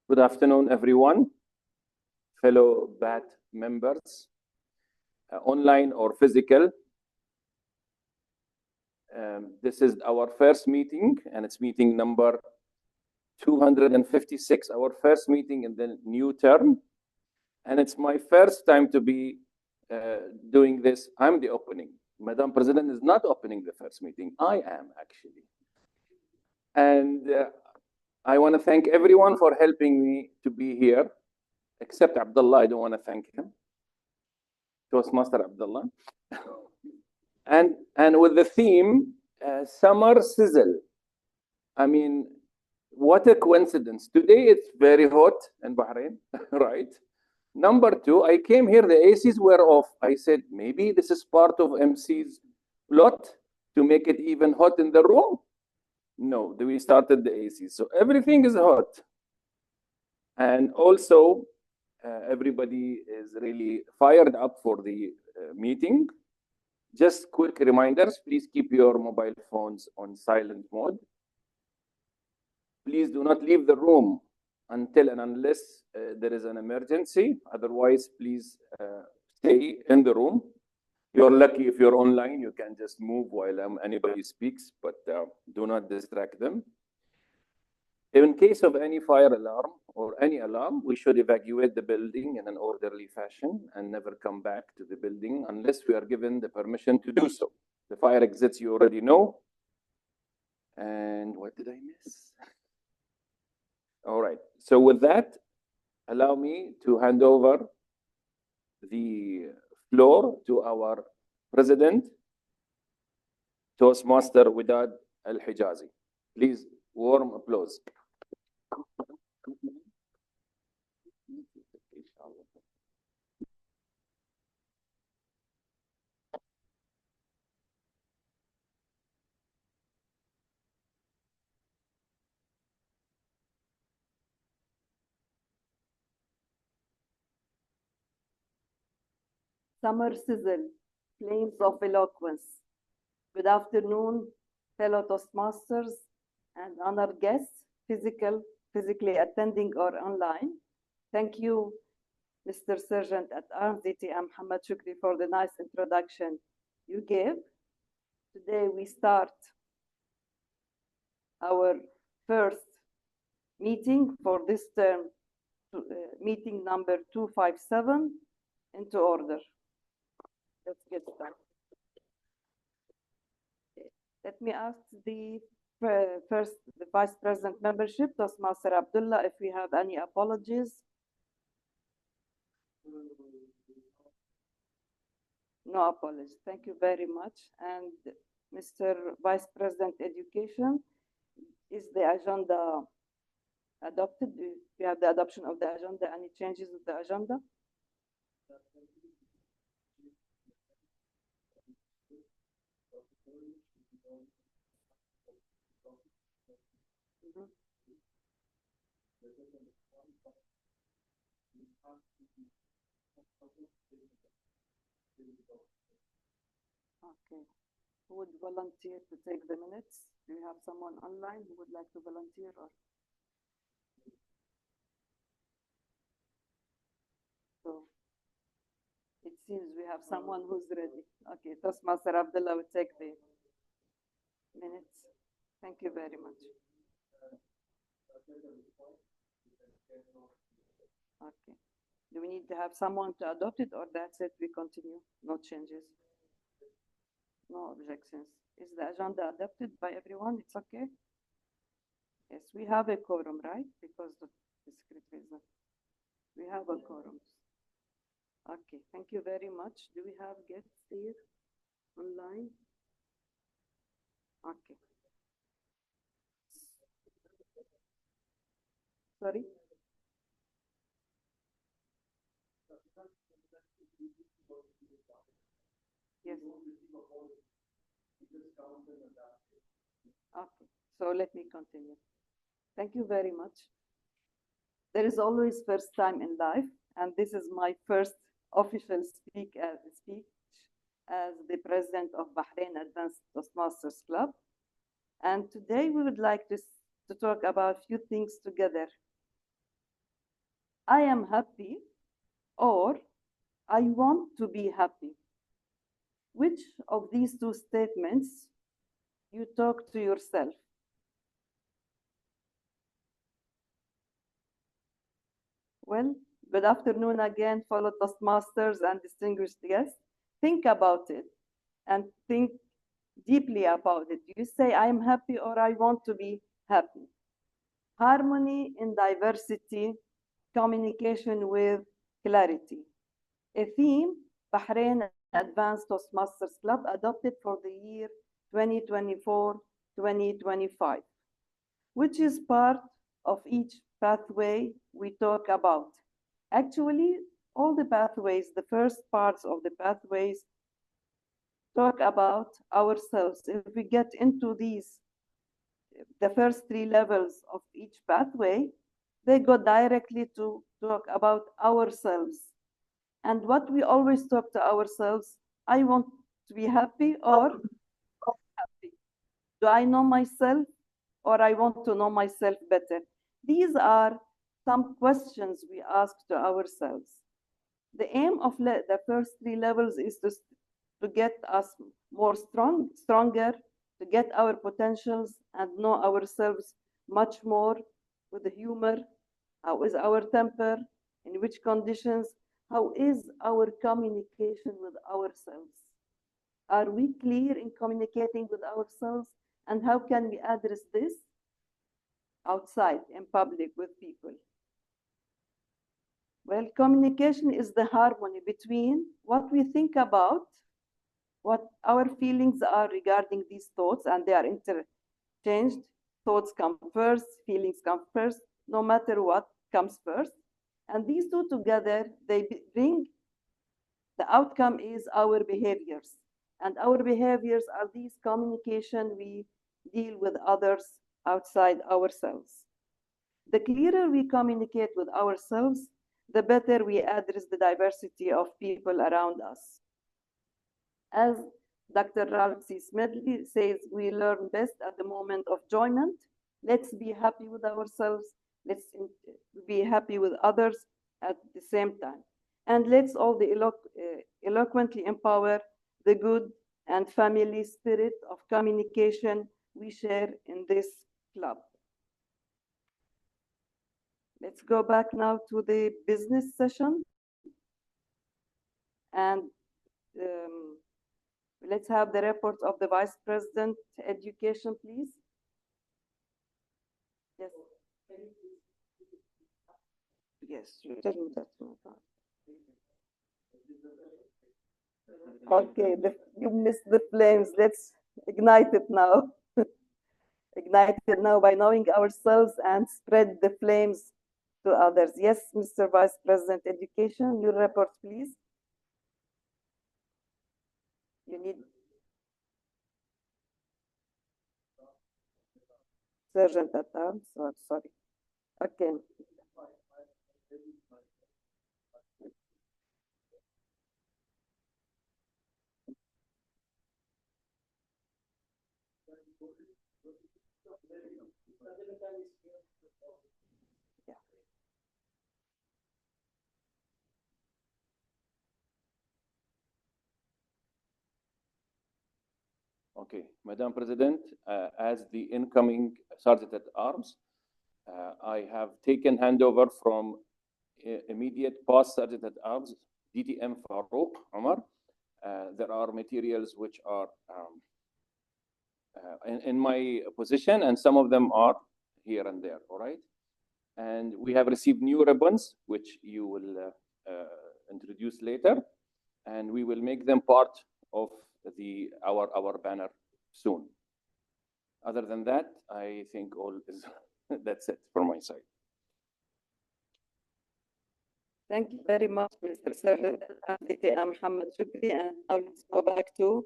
Good afternoon, everyone, fellow BAT members, online or physical. This is our first meeting, and it's meeting number 256, our first meeting in the new term. And it's my first time to be doing this. I'm the opening. Madam President is not opening the first meeting. I am, actually. And I want to thank everyone for helping me to be here, except Abdullah. I don't want to thank him. Toastmaster Abdullah. and with the theme, summer sizzle. I mean, what a coincidence. Today it's very hot in Bahrain, right? Number two, I came here, the ACs were off. I said, maybe this is part of MC's plot to make it even hot in the room. No, we started the ACs. So everything is hot. And also, everybody is really fired up for the meeting. Just quick reminders, please keep your mobile phones on silent mode. Please do not leave the room until and unless there is an emergency. Otherwise, please stay in the room. You're lucky if you're online, you can just move while anybody speaks, but do not distract them. In case of any fire alarm or any alarm, we should evacuate the building in an orderly fashion and never come back to the building unless we are given the permission to do so. The fire exits you already know. And what did I miss? All right. So with that, allow me to hand over the floor to our president, Toastmaster Widad Al-Hijazi. Please, warm applause. Summer sizzle, flames of eloquence. Good afternoon, fellow Toastmasters and honored guests, physically attending or online. Thank you, Mr. Sergeant at Arms, DTM Mohammed Shukri, for the nice introduction you gave. Today we start our first meeting for this term, meeting number 257, into order. Let's get started. Let me ask the Vice President membership, Toastmaster Abdullah, if we have any apologies. No apologies. Thank you very much. And Mr. Vice President Education, is the agenda adopted? Do we have the adoption of the agenda? Any changes with the agenda? Okay. Who would volunteer to take the minutes? Do you have someone online who would like to volunteer? Or so it seems we have someone who's ready. Okay, Toastmaster Abdullah will take the minutes. Thank you very much. Okay. Do we need to have someone to adopt it, or that's it? We continue, no changes? No objections. Is the agenda adopted by everyone? It's okay? Yes, we have a quorum, right? Because the secretary is not. We have a quorum. Okay, thank you very much. Do we have guests here online? Okay. Sorry? Yes. Okay, so let me continue. Thank you very much. There is always first time in life, and this is my first official speech as the president of Bahrain Advanced Toastmasters Club. And today we would like to talk about a few things together. I am happy or I want to be happy. Which of these two statements you talk to yourself? Well, good afternoon again, fellow Toastmasters and distinguished guests. Think about it and think deeply about it. You say, I am happy or I want to be happy. Harmony in diversity, communication with clarity. A theme Bahrain Advanced Toastmasters Club adopted for the year 2024-2025, which is part of each pathway we talk about. Actually, all the pathways, the first parts of the pathways talk about ourselves. If we get into these, the first three levels of each pathway, they go directly to talk about ourselves. And what we always talk to ourselves, I want to be happy or happy. Do I know myself or I want to know myself better? These are some questions we ask to ourselves. The aim of the first three levels is to get us stronger, to get our potentials and know ourselves much more with the humor. How is our temper? In which conditions? How is our communication with ourselves? Are we clear in communicating with ourselves? And how can we address this outside in public with people? Well, communication is the harmony between what we think about, what our feelings are regarding these thoughts, and they are interchanged. Thoughts come first, feelings come first, no matter what comes first. And these two together, they bring, the outcome is our behaviors. And our behaviors are these communication we deal with others outside ourselves. The clearer we communicate with ourselves, the better we address the diversity of people around us. As Dr. Ralph C. Smedley says, we learn best at the moment of enjoyment. Let's be happy with ourselves. Let's be happy with others at the same time. And let's all eloquently empower the good and family spirit of communication we share in this club. Let's go back now to the business session. And let's have the report of the Vice President Education, please. Yes. Yes, you tell me that. Okay, you missed the flames. Let's ignite it now. Ignite it now by knowing ourselves and spread the flames to others. Yes, Mr. Vice President Education, your report, please. You need Sergeant at arms. Oh, sorry. Okay. Yeah. Okay, Madam President, as the incoming Sergeant at Arms, I have taken handover from immediate past Sergeant at Arms, DTM Farouk Omar. There are materials which are in my position, and some of them are here and there, all right? And we have received new ribbons, which you will introduce later, and we will make them part of our banner soon. Other than that, I think all is that's it from my side. Thank you very much, Mr. Sergeant Muhammad Shukri. And now let's go back to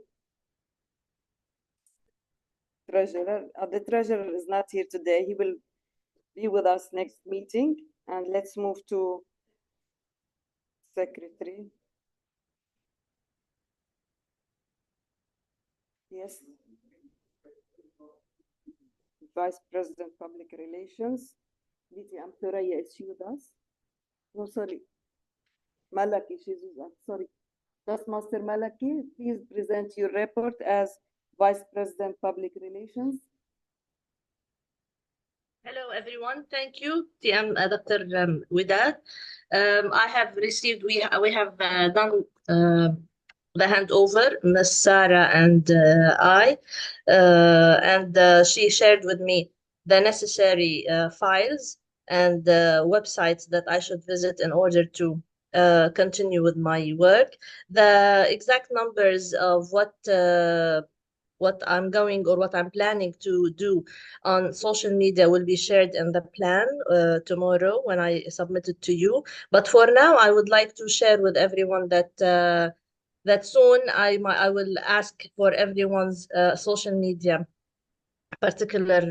Treasurer. The Treasurer is not here today. He will be with us next meeting. And let's move to Secretary. Yes. Vice President Public Relations, DTM Thuraya is with us. No, sorry. Malaki, sorry. Toastmaster Malaki, please present your report as Vice President Public Relations. Hello, everyone. Thank you, TM Dr. Widad. I have received, we have done the handover, Ms. Sarah and I, and she shared with me the necessary files and websites that I should visit in order to continue with my work. The exact numbers of what I'm going or what I'm planning to do on social media will be shared in the plan tomorrow when I submit it to you. But for now, I would like to share with everyone that that soon I will ask for everyone's social media particular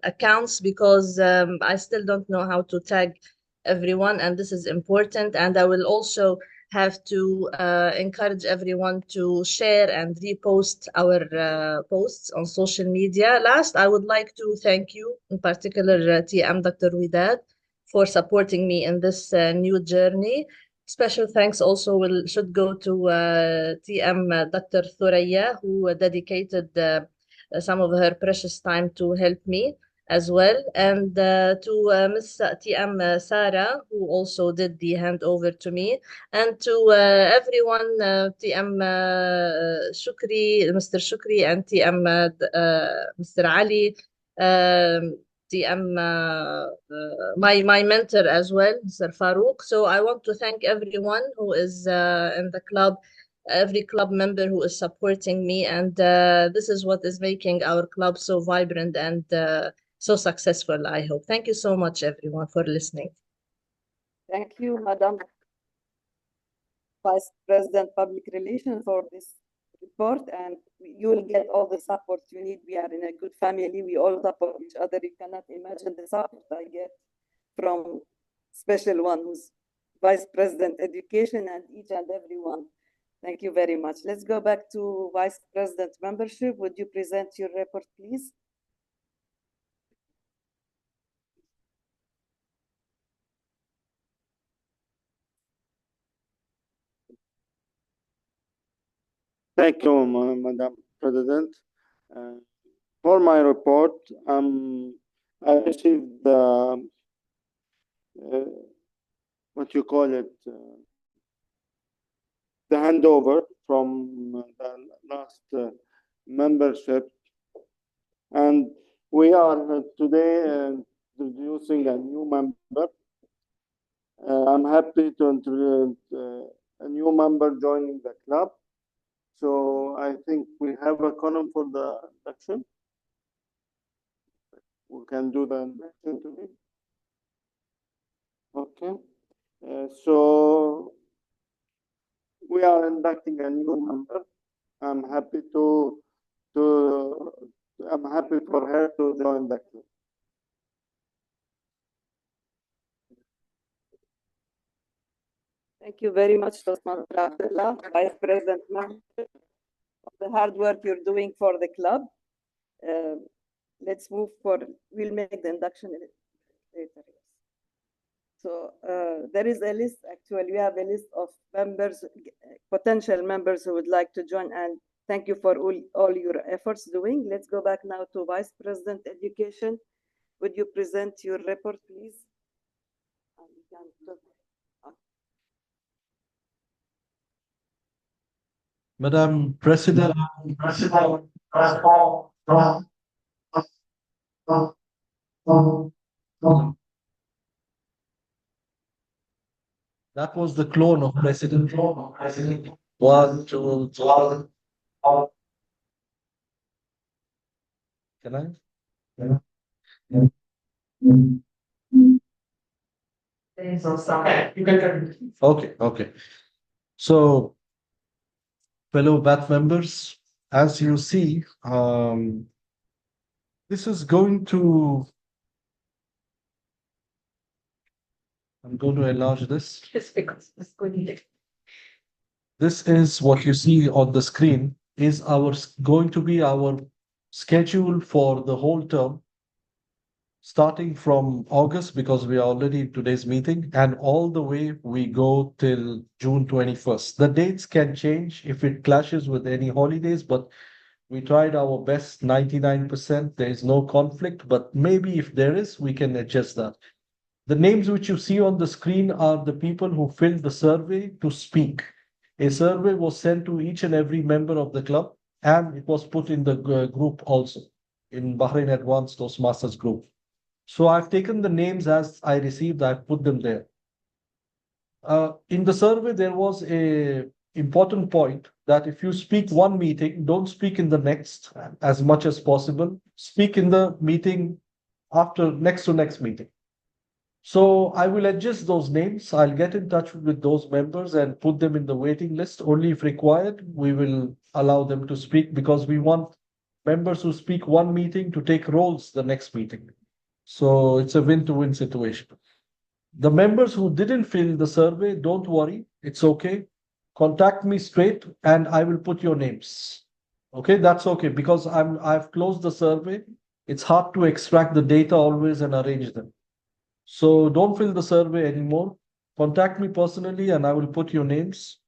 accounts because I still don't know how to tag everyone, and this is important. And I will also have to encourage everyone to share and repost our posts on social media. Last, I would like to thank you, in particular, TM Dr. Widad, for supporting me in this new journey. Special thanks also should go to TM Dr. Thuraya, who dedicated some of her precious time to help me as well, and to Ms. TM Sarah, who also did the handover to me, and to everyone, TM Shukri, Mr. Shukri, and TM Mr. Ali, TM my mentor as well, Mr. Farouk. So I want to thank everyone who is in the club, every club member who is supporting me, and this is what is making our club so vibrant and so successful, I hope. Thank you so much, everyone, for listening. Thank you, Madam Vice President Public Relations, for this report, and you will get all the support you need. We are in a good family. We all support each other. You cannot imagine the support I get from special one who's Vice President Education and each and every one. Thank you very much. Let's go back to Vice President Membership. Would you present your report, please? Thank you, Madam President. For my report, I received what you call it, the handover from the last membership, and we are today introducing a new member. I'm happy to introduce a new member joining the club. So I think we have a column for the induction. We can do the induction today. Okay. So we are inducting a new member. I'm happy I'm happy for her to join the club. Thank you very much, Vice President, for the hard work you're doing for the club. Let's move forward. We'll make the induction later. So there is a list, actually, we have a list of members, potential members who would like to join, and thank you for all your efforts doing. Let's go back now to Vice President Education. Would you present your report, please? Madam President, that was the clone of President. 1, 2, 3. Can I? Okay, okay. So, fellow BAT members, as you see, this is going to, I'm going to enlarge this. Just because it's going to. This is what you see on the screen is going to be our schedule for the whole term. starting from August, because we are already in today's meeting, and all the way we go till June 21st. The dates can change if it clashes with any holidays, but we tried our best, 99%. There is no conflict, but maybe if there is, we can adjust that. The names which you see on the screen are the people who filled the survey to speak. A survey was sent to each and every member of the club, and it was put in the group also, in Bahrain Advanced Toastmasters group. So I've taken the names as I received, I've put them there. In the survey, there was a important point that if you speak one meeting, don't speak in the next as much as possible. Speak in the meeting after next to next meeting. So I will adjust those names. I'll get in touch with those members and put them in the waiting list. Only if required, we will allow them to speak, because we want members who speak one meeting to take roles the next meeting. So it's a win-to-win situation. The members who didn't fill the survey, don't worry, it's okay. Contact me straight and I will put your names. Okay, that's okay, because I've closed the survey. It's hard to extract the data always and arrange them. So don't fill the survey anymore. Contact me personally and I will put your names.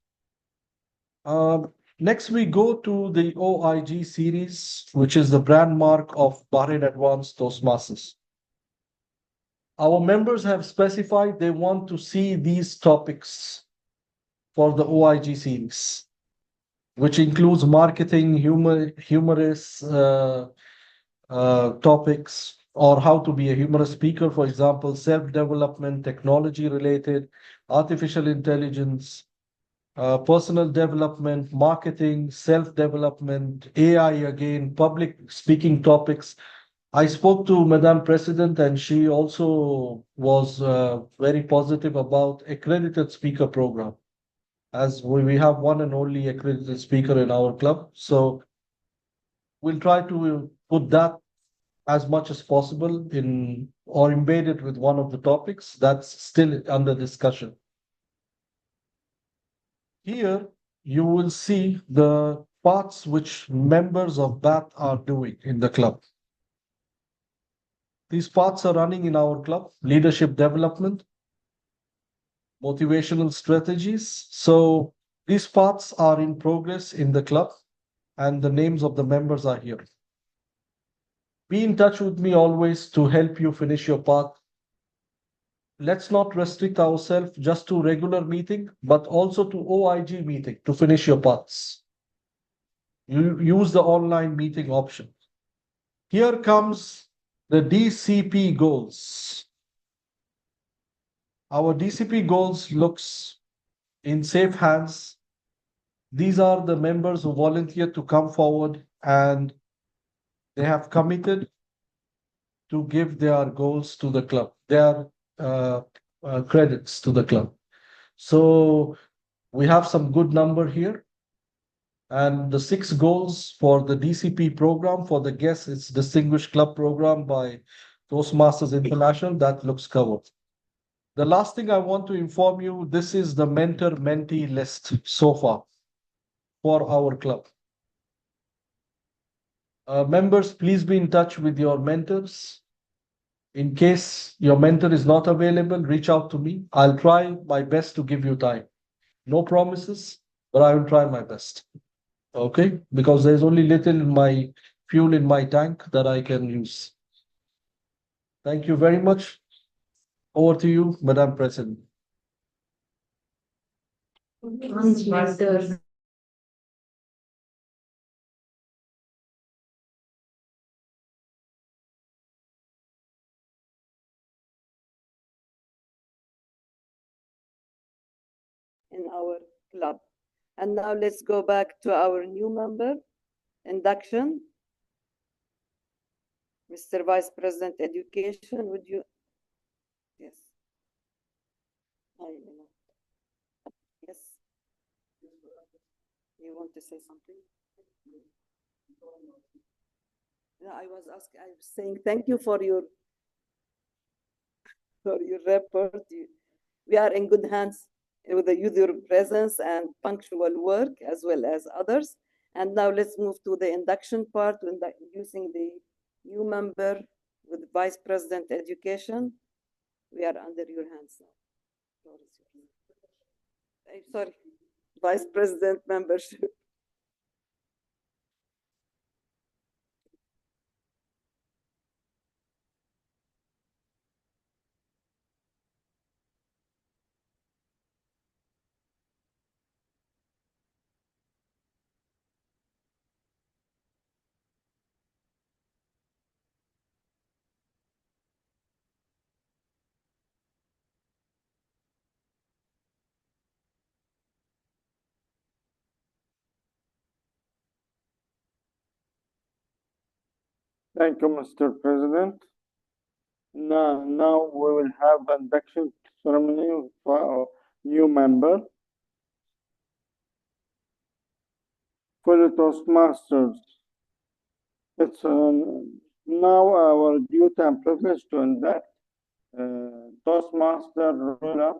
Next, we go to the OIG series, which is the brand mark of Bahrain Advanced Toastmasters. Our members have specified they want to see these topics for the OIG series, which includes marketing, humorous topics, or how to be a humorous speaker, for example, self-development, technology related, artificial intelligence, personal development, marketing, self-development, AI again, public speaking topics. I spoke to Madam President and she also was very positive about accredited speaker program, as we have one and only accredited speaker in our club. So we'll try to put that as much as possible in or embed it with one of the topics that's still under discussion. Here you will see the parts which members of BAT are doing in the club. These parts are running in our club: leadership development, motivational strategies. So these parts are in progress in the club and the names of the members are here. Be in touch with me always to help you finish your path. Let's not restrict ourselves just to regular meeting, but also to OIG meeting to finish your paths. You use the online meeting option. Here comes the DCP goals. Our DCP goals looks in safe hands. These are the members who volunteered to come forward and they have committed to give their goals to the club, their credits to the club. So we have some good number here. And the 6 goals for the DCP program for the guests, it's Distinguished Club Program by Toastmasters International, that looks covered. The last thing I want to inform you, this is the mentor-mentee list so far for our club. Members, please be in touch with your mentors. In case your mentor is not available, reach out to me. I'll try my best to give you time. No promises, but I will try my best. Okay? Because there's only little in my fuel in my tank that I can use. Thank you very much. Over to you, Madam President. In our club. And now let's go back to our new member induction. Mr. Vice President Education, would you? Yes. Yes. You want to say something? No, I was saying thank you for your report. We are in good hands with your presence and punctual work as well as others. And now let's move to the induction part, introducing the new member with Vice President Education, we are under your hands now. Floor is yours. I'm sorry, Vice President Membership. Thank you, Mr. President. Now we will have induction ceremony for our new member. For the Toastmasters, it's now our duty and privilege to induct Toastmaster Rula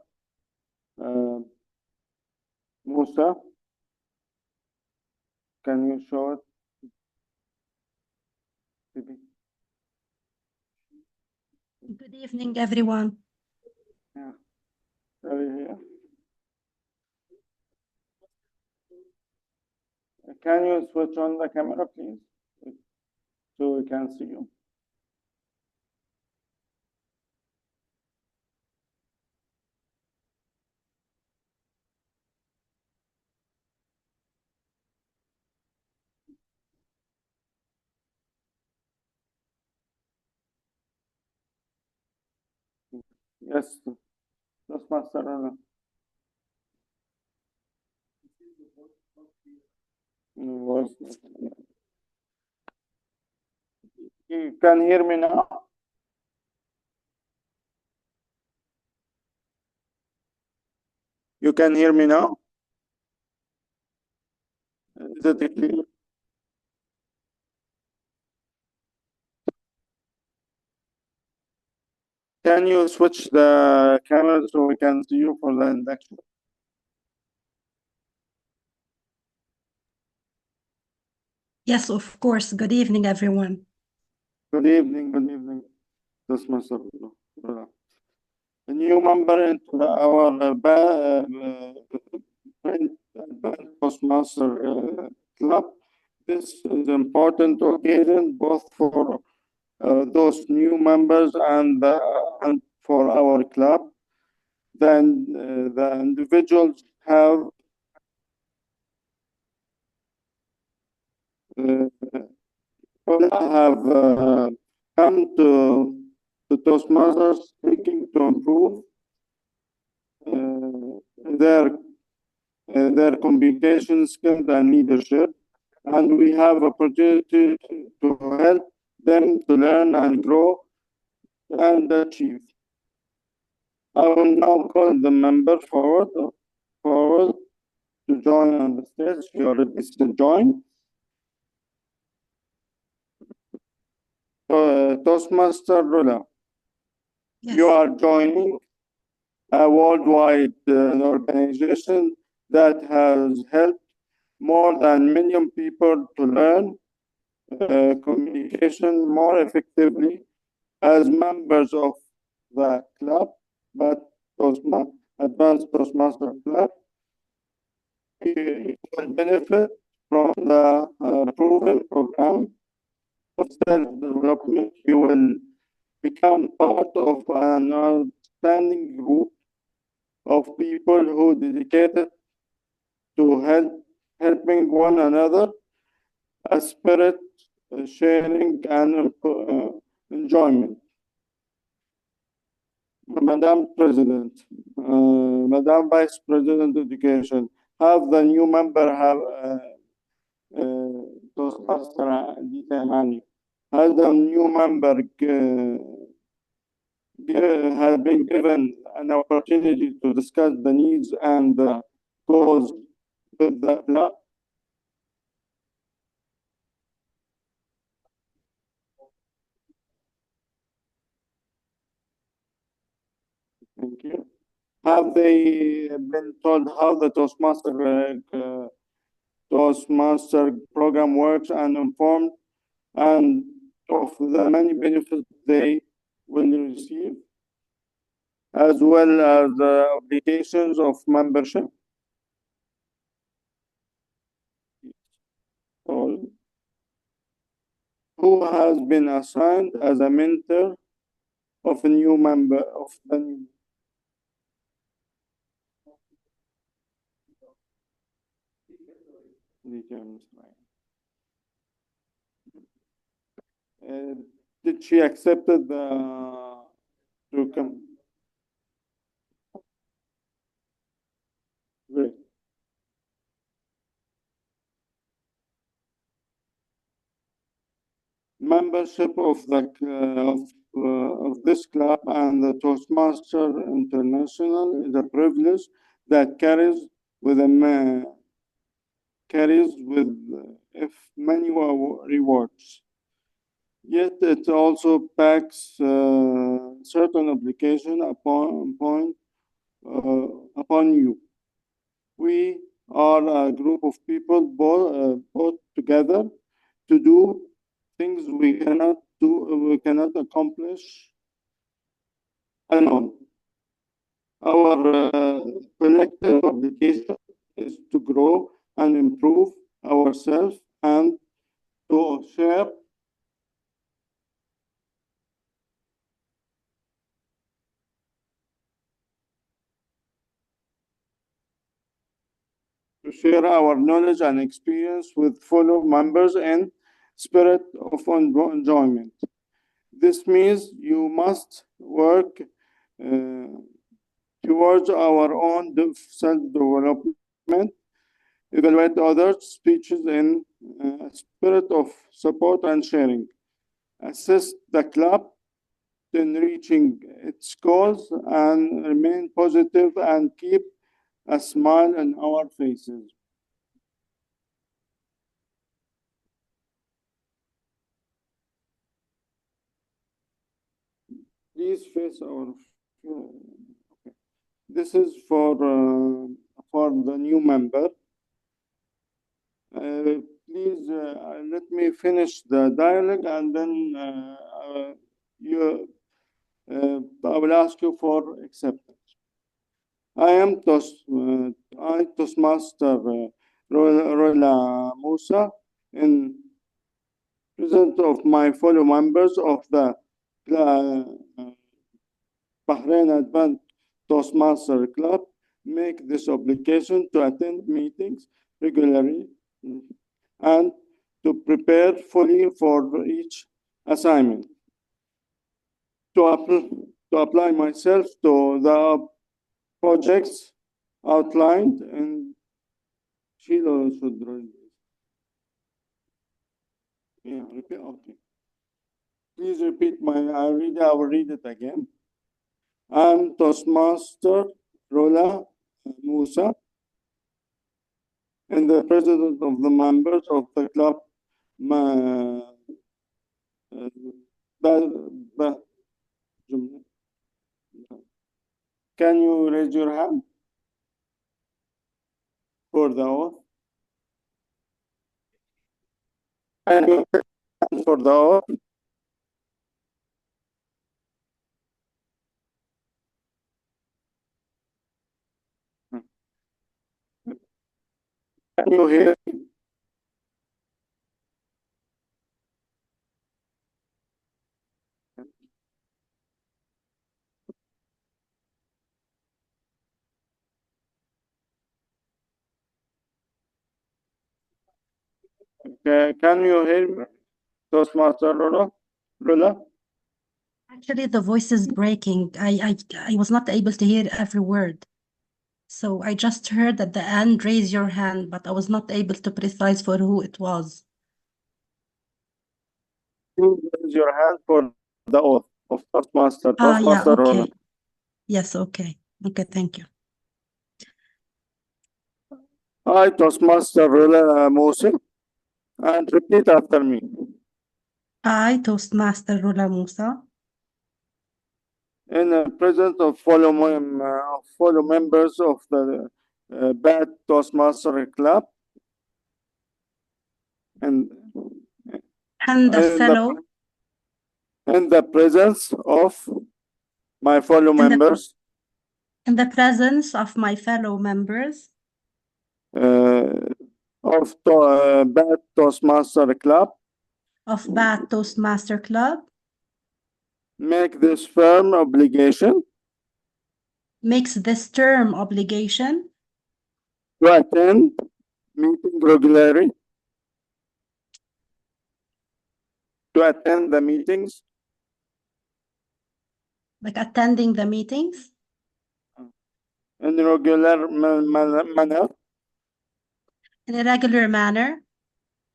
Musa. Can you show it? Bibi? Good evening, everyone. Yeah. Very here. Can you switch on the camera, please? So we can see you. Yes, that's Master Rula. You can hear me now? You can hear me now? Is it clear? Can you switch the camera so we can see you for the induction? Yes, of course. Good evening, everyone. Good evening, good evening. This is Mr. Rula. A new member into our Toastmaster club. This is important occasion both for those new members and for our club. Then the individuals have come to Toastmasters seeking to improve their communication skills and leadership, and we have opportunity to help them to learn and grow and achieve. I will now call the member forward to join on the stage. You are ready to join. Toastmaster Rula, Yes. you are joining a worldwide organization that has helped more than 1 million people to learn communication more effectively as members of the club, but Advanced Toastmaster Club. You will benefit from the proven program of self-development. You will become part of an outstanding group of people who dedicated to helping one another, a spirit, sharing, and enjoyment. Madam President, Madam Vice President Education, have the new member have Toastmaster Dita. Has the new member has been given an opportunity to discuss the needs and goals with the club? Thank you. Have they been told how the Toastmaster program works and informed and of the many benefits they will receive, as well as the obligations of membership. Who has been assigned as a mentor of a new member of the new. Did she accept to come? Great. Membership of this club and the Toastmaster International is a privilege that carries with if many rewards. Yet it also packs certain obligation upon you. We are a group of people brought together to do things we cannot accomplish alone. Our collective obligation is to grow and improve ourselves and to share our knowledge and experience with fellow members in spirit of enjoyment. This means you must work towards our own self-development, evaluate others' speeches in a spirit of support and sharing, assist the club in reaching its goals, and remain positive and keep a smile on our faces. Please face our. Okay. This is for the new member. Please let me finish the dialogue, and then I will ask you for acceptance. I am Toastmaster Rola Musa, in presence of my fellow members of the Bahrain Advanced Toastmaster Club, make this obligation to attend meetings regularly and to prepare fully for each assignment. To apply myself to the projects outlined in Sheila should read. Yeah, repeat. Okay. Please repeat I will read it again. I'm Toastmaster Rola Musa, and the president of the members of the club. Can you raise your hand for the oath? Can you stand for the oath? Can you hear me? Can you hear me, Toastmaster Rola? Actually, the voice is breaking. I was not able to hear every word. So I just heard at the end, raise your hand, but I was not able to precise for who it was. Please raise your hand for the oath of Toastmaster. Yeah, Toastmaster Rola. okay. Yes, okay. Okay, thank you. I, Toastmaster Rola Musa, and repeat after me. I, Toastmaster Rola Musa, In the presence of fellow members of the Bad Toastmaster Club, and and the in fellow in the presence of my fellow In the- members, In the presence of my fellow members of Bad Toastmaster Club, of Bad Toastmaster Club, make this firm obligation makes this term obligation to attend meeting regularly, to attend the meetings like attending the meetings in regular manner in a regular manner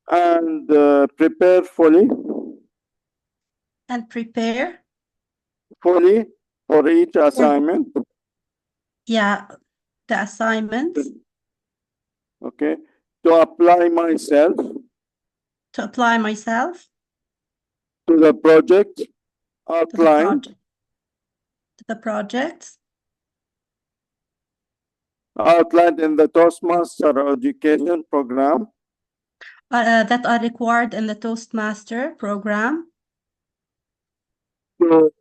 and prepare fully and prepare for each assignment. the assignments Okay, to apply myself to apply myself to the project to outlined the projects in the Toastmaster education program that are required in the Toastmaster program to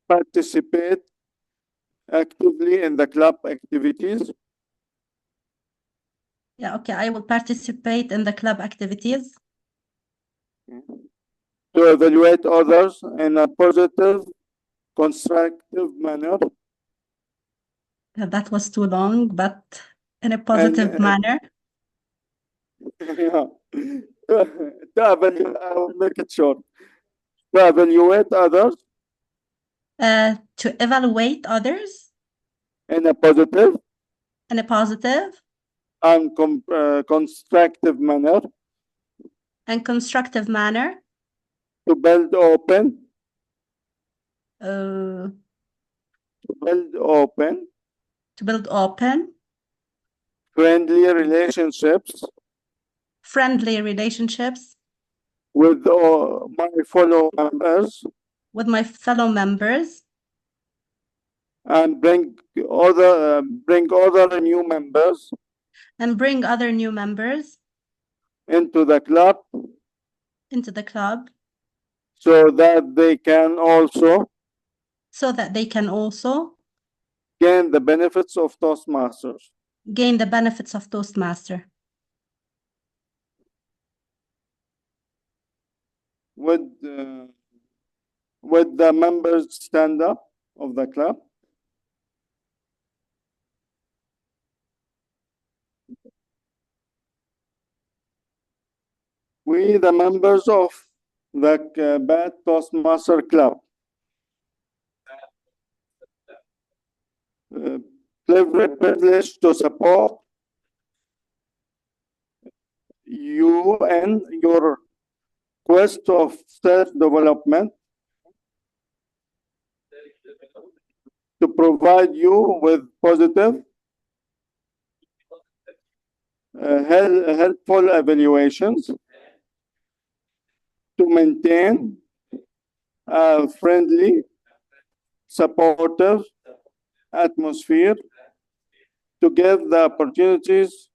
participate actively in the club activities, I will participate in the club activities to evaluate others in a positive, constructive manner, that was too long, but in a positive manner yeah. To evaluate, I will make it short. To evaluate others to evaluate others in a positive and constructive manner, and constructive manner, to build open, to to build open, friendly relationships with my fellow members and bring other new members into the club so that they can also gain the benefits of Toastmasters. Would the members stand up of the club? We, the members of the Bad Toastmaster Club, privileged to support you and your quest of self-development, to provide you with positive, helpful evaluations, to maintain a friendly, supportive atmosphere, to give the opportunities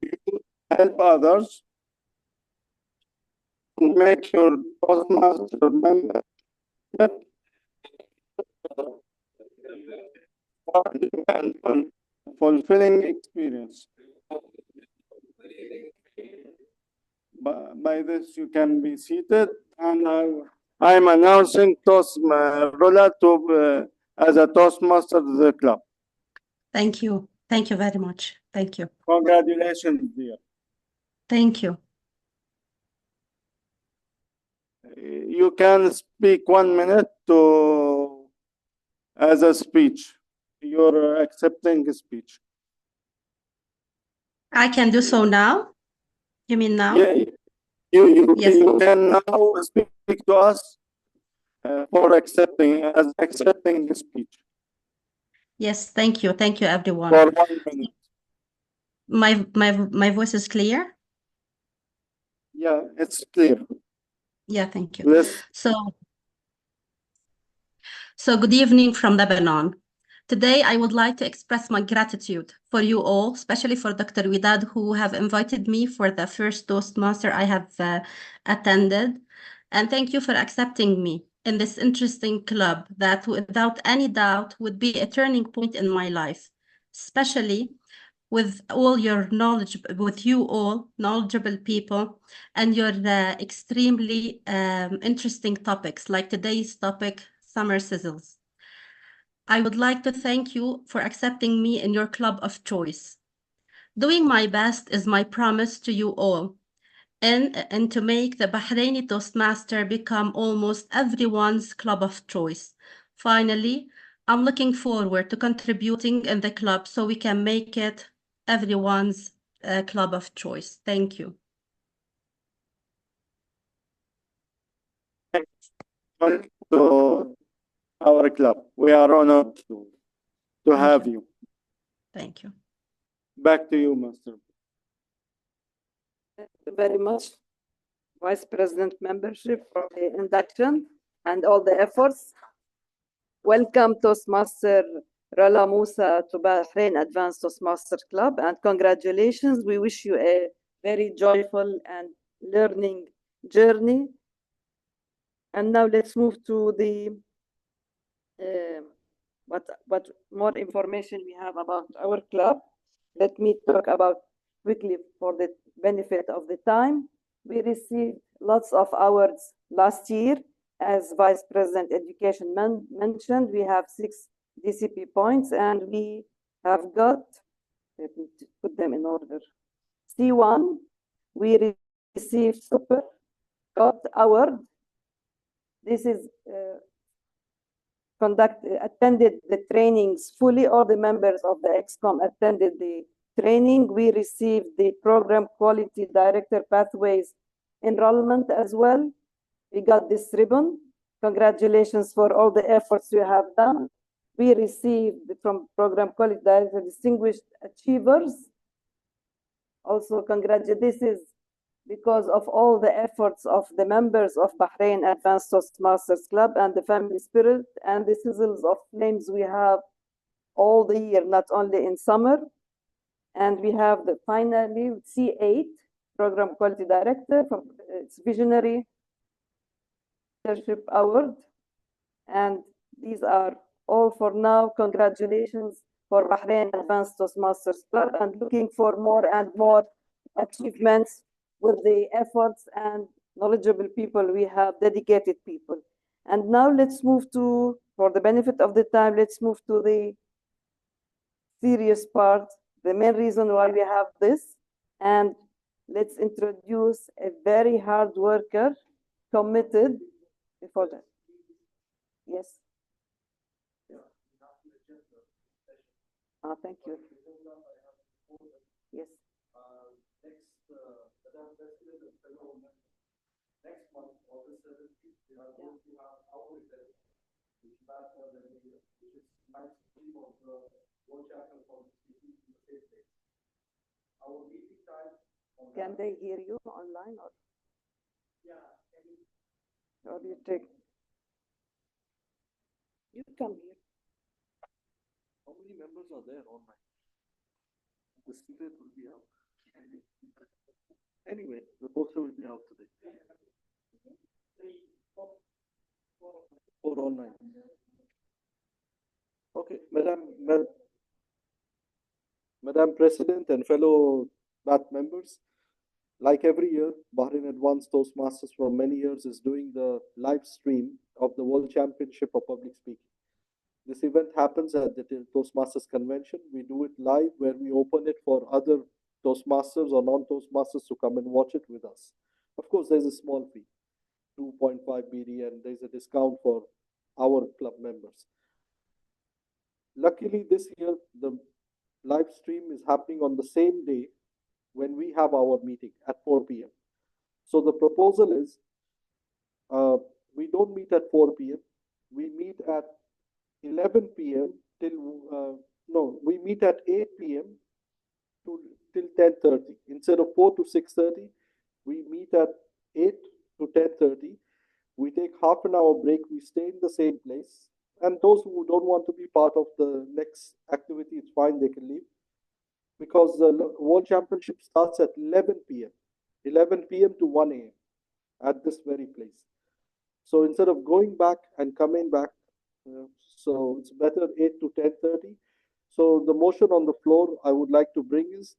to help others, to make your Toastmaster membership and fulfilling experience. By this, you can be seated, and I'm announcing Rola as a Toastmaster of the club. Thank you very much. Thank you. Congratulations, dear. Thank you. You can speak 1 minute as a speech. You're accepting a speech. I can do so now. You mean now? Yeah, you Yes. can now speak to us for accepting the speech. Yes, thank you. Thank you, everyone. For 1 minute. My voice is clear? Yeah, it's clear. Yeah, thank you. Yes. So good evening from Lebanon. Today, I would like to express my gratitude for you all, especially for Dr. Widad, who have invited me for the first Toastmaster I have attended. And thank you for accepting me in this interesting club that without any doubt would be a turning point in my life, especially with all your knowledge, with you all knowledgeable people and your extremely interesting topics like today's topic, summer sizzles. I would like to thank you for accepting me in your club of choice. Doing my best is my promise to you all, and to make the Bahraini Toastmaster become almost everyone's club of choice. Finally, I'm looking forward to contributing in the club so we can make it everyone's club of choice. Thank you. To our club. We are honored to Thank have you. you. Thank you. Back to you, Master. Thank you very much, Vice President membership, for the induction and all the efforts. Welcome Toastmaster Rala Musa to Bahrain Advanced Toastmasters Club, and congratulations. We wish you a very joyful and learning journey. And now let's move to the what more information we have about our club. Let me talk about quickly for the benefit of the time. We received lots of awards last year. As Vice President Education mentioned, we have 6 DCP points, and we have got, let me put them in order. C1, we received Super God Award. This is attended the trainings fully. All the members of the EXCOM attended the training. We received the Program Quality Director Pathways enrollment as well. We got this ribbon. Congratulations for all the efforts you have done. We received from Program Quality Director Distinguished Achievers. Also, this is because of all the efforts of the members of Bahrain Advanced Toastmasters Club and the family spirit and the sizzles of flames we have all the year, not only in summer. And we have the finally C8, Program Quality Director, for its Visionary Leadership Award. And these are all for now. Congratulations for Bahrain Advanced Toastmasters Club, and looking for more and more achievements with the efforts and knowledgeable people we have, dedicated people. And now let's move to, for the benefit of the time, let's move to the serious part, the main reason why we have this. And let's introduce a very hard worker, committed, before that. Yes. Thank you. Yes. Next month, August 17th, we are going to have our event, which is back for the media, which is night stream of the World Champion for the speaking in the same place. Our meeting time. Can they hear you online or? Yeah. Or you take? You come here. How many members are there online? The secret will be out. Anyway, the poster will be out today. Or online. Okay, Madam President and fellow BAT members, like every year, Bahrain Advanced Toastmasters for many years is doing the live stream of the World Championship of Public Speaking. This event happens at the Toastmasters Convention. We do it live, where we open it for other Toastmasters or non-Toastmasters to come and watch it with us. Of course, there's a small fee, 2.5 BD, and there's a discount for our club members. Luckily, this year, the live stream is happening on the same day when we have our meeting at 4 p.m. So the proposal is, we don't meet at 4 p.m. We meet at 11 p.m. we meet at 8 p.m. till 10:30. Instead of 4 to 6:30, we meet at 8 to 10:30. We take half an hour break. We stay in the same place And those who don't want to be part of the next activity, it's fine, they can leave. Because the World Championship starts at 11 p.m. 11 p.m. to 1 a.m. at this very place. So instead of going back and coming back, so it's better 8 to 10:30. So the motion on the floor I would like to bring is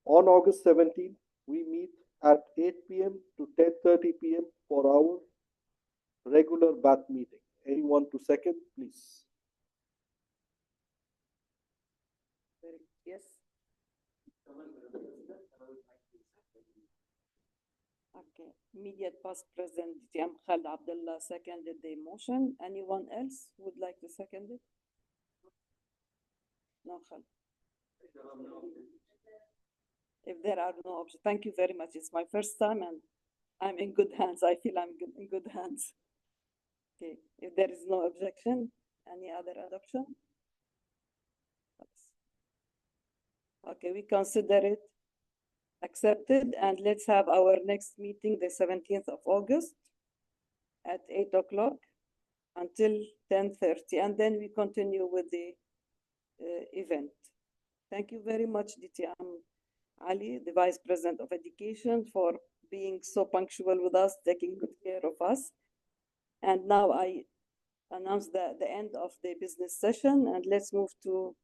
on August 17th, we meet at 8 p.m. to 10:30 p.m. for our regular BAT meeting. Anyone to second, please? Yes. Okay. Immediate past president Tiam Khalid Abdullah seconded the motion. Anyone else would like to second it? No, Khalid. If there are no objections, thank you very much. It's my first time and I'm in good hands. I feel I'm in good hands. Okay. If there is no objection, any other adoption? Okay, we consider it accepted, and let's have our next meeting the 17th of August at 8 o'clock until 10:30, and then we continue with the event. Thank you very much, DTM Ali, the Vice President of Education, for being so punctual with us, taking good care of us. And now I announce the end of the business session, and let's move to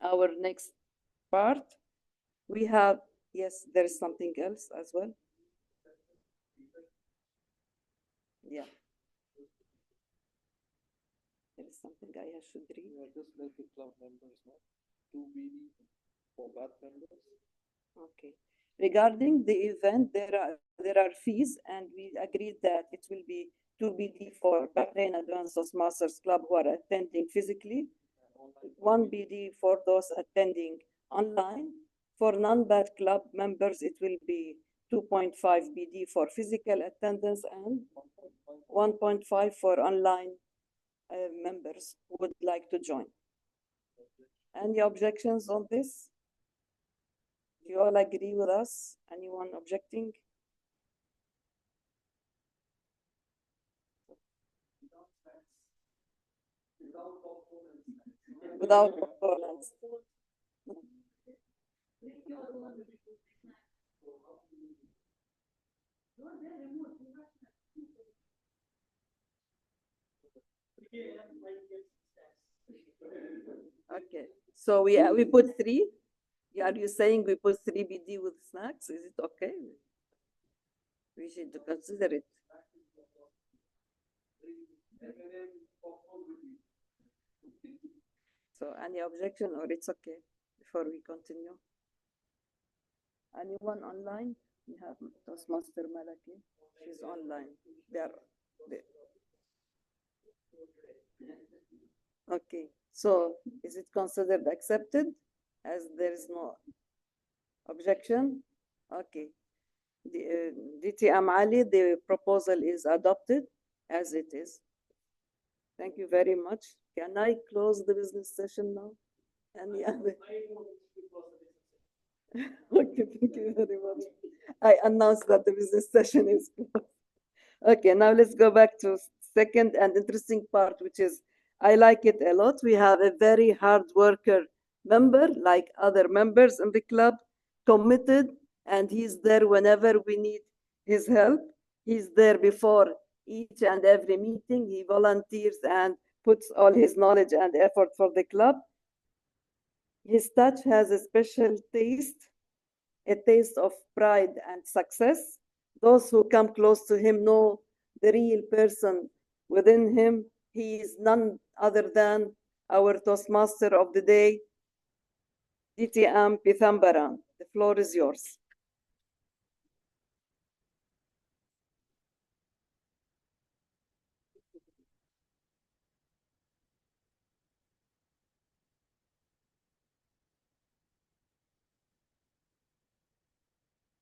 our next part. We have, yes, there is something else as well. Yeah. There is something I should read. Just let the club members know. 2 BD for BAT members. Okay. Regarding the event, there are fees, and we agreed that it will be 2 BD for Bahrain Advanced Toastmasters Club who are attending physically, 1 BD for those attending online. For non-BAT club members, it will be 2.5 BD for physical attendance and 1.5 for online members who would like to join. Any objections on this? Do you all agree with us? Anyone objecting? Without components. Okay, so we put 3. Are you saying we put 3 BD with snacks? Is it okay? We should consider it. So any objection, or it's okay before we continue? Anyone online? We have Toastmaster Malaki. She's online. Okay, so is it considered accepted as there is no objection? Okay. DTM Ali, the proposal is adopted as it is. Thank you very much. Can I close the business session now? Any other? Okay, thank you very much. I announced that the business session is closed. Okay, now let's go back to second and interesting part, which is, I like it a lot. We have a very hard worker member, like other members in the club, committed, and he's there whenever we need his help. He's there before each and every meeting. He volunteers and puts all his knowledge and effort for the club. His touch has a special taste, a taste of pride and success. Those who come close to him know the real person within him. He is none other than our Toastmaster of the day, DTM Pithambaran. The floor is yours.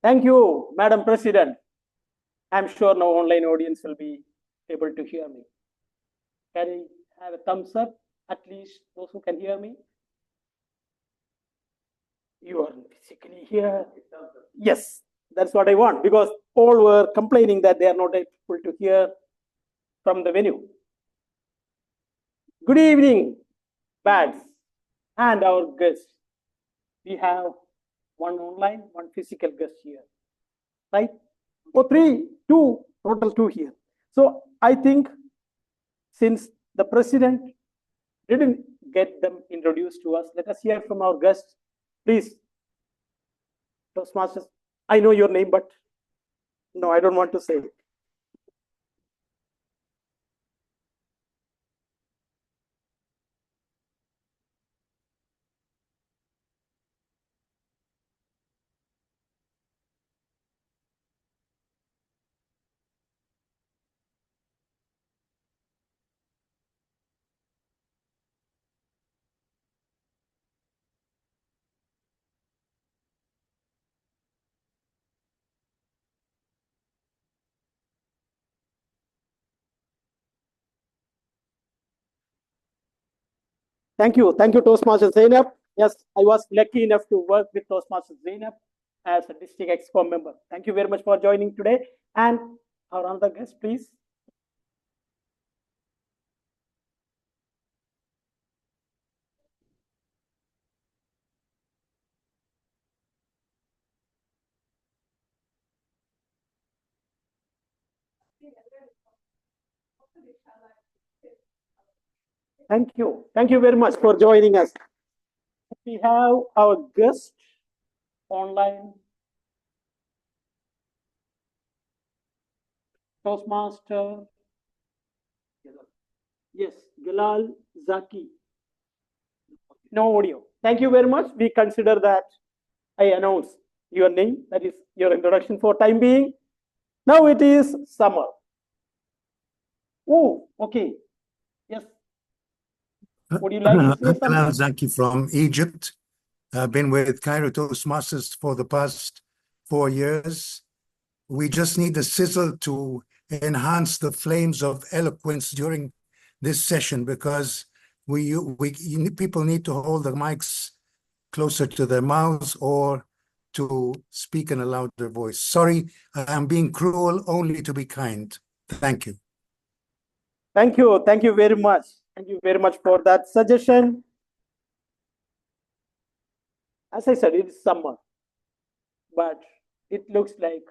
Thank you, Madam President. I'm sure no online audience will be able to hear me. Can I have a thumbs up, at least those who can hear me? You are physically here. Yes, that's what I want, because all were complaining that they are not able to hear from the venue. Good evening, Bads, and our guests. We have one online, one physical guest here, right? Oh, three, two, total two here. So I think since the president didn't get them introduced to us, let us hear from our guests. Please, Toastmasters, I know your name, but no, I don't want to say it. Thank you, Toastmaster Zainab. Yes, I was lucky enough to work with Toastmaster Zainab as a district EXCOM member. Thank you very much for joining today. And our other guest, please. Thank you. Thank you very much for joining us. We have our guest online, Toastmaster. Yes, Galal Zaki. No audio. Thank you very much. We consider that I announce your name, that is your introduction for time being. Now it is summer. Oh, okay. Yes. Would you like to say something? Galal Zaki from Egypt. I've been with Cairo Toastmasters for the past 4 years. We just need the sizzle to enhance the flames of eloquence during this session because people need to hold the mics closer to their mouths or to speak in a louder voice. Sorry, I'm being cruel only to be kind. Thank you. Thank you. Thank you very much. Thank you very much for that suggestion. As I said, it is summer, but it looks like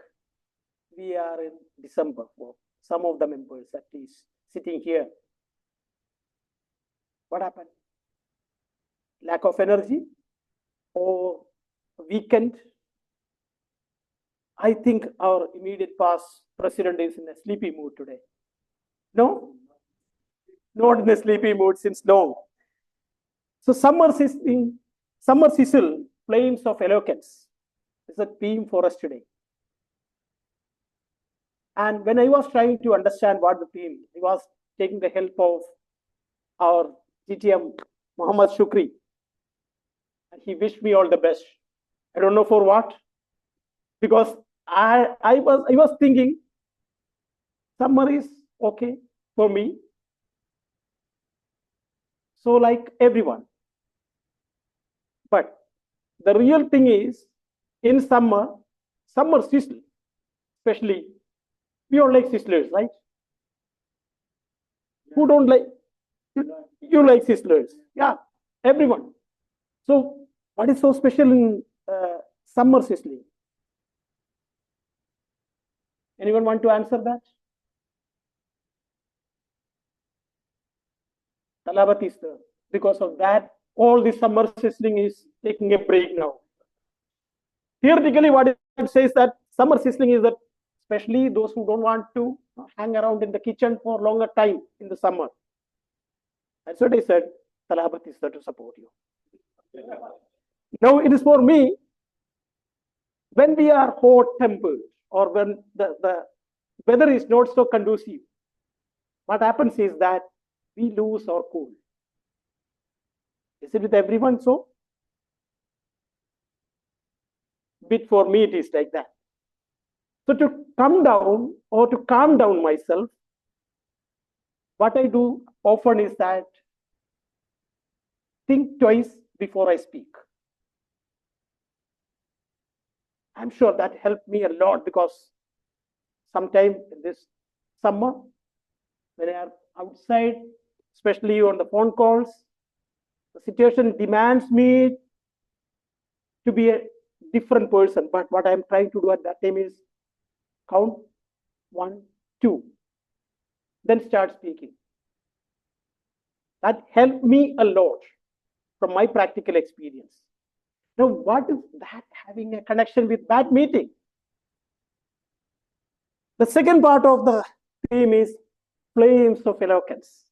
we are in December for some of the members, at least sitting here. What happened? Lack of energy or weekend? I think our immediate past president is in a sleepy mood today. No? Not in a sleepy mood since long. So summer sizzle, flames of eloquence is a theme for us today. And when I was trying to understand what the theme, I was taking the help of our GTM Muhammad Shukri. And he wished me all the best. I don't know for what, because I was thinking summer is okay for me. So like everyone. But the real thing is in summer sizzle, especially we all like sizzlers, right? Who don't like? You like sizzlers. Yeah, everyone. So what is so special in summer sizzling? Anyone want to answer that? Talabat is there. Because of that, all this summer sizzling is taking a break now. Theoretically, what it says that summer sizzling is that especially those who don't want to hang around in the kitchen for longer time in the summer. That's what I said. Talabat is there to support you. Now it is for me, when we are hot-tempered or when the weather is not so conducive, what happens is that we lose our cool. Is it with everyone so? Bit for me, it is like that. So to come down or to calm down myself, what I do often is that think twice before I speak. I'm sure that helped me a lot because sometime in this summer, when I am outside especially on the phone calls. The situation demands me to be a different person, but what I'm trying to do at that time is count 1, 2, then start speaking. That helped me a lot from my practical experience. Now, what is that having a connection with that meeting? The second part of the theme is flames of eloquence.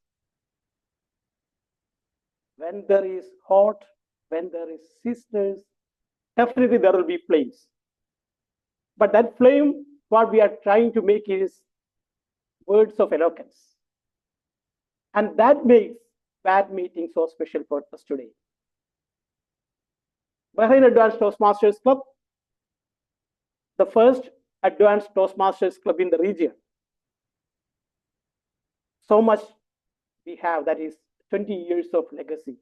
When there is hot, when there is sisters, definitely there will be flames. But that flame, what we are trying to make is words of eloquence. And that makes that meeting so special for us today. Bahrain Advanced Toastmasters Club, the first advanced Toastmasters club in the region. So much we have, that is 20 years of legacy.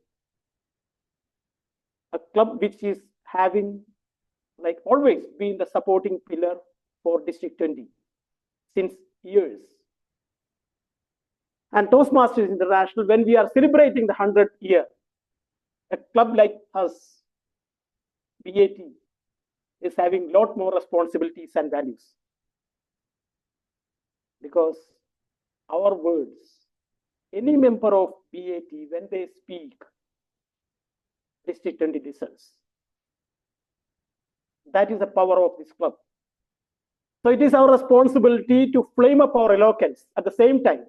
A club which is having, like always, been the supporting pillar for District 20 since years. And Toastmasters International, when we are celebrating the 100th year, a club like us, BAT, is having a lot more responsibilities and values. Because our words, any member of BAT, when they speak, District 20 listens. That is the power of this club. So it is our responsibility to flame up our eloquence. At the same time,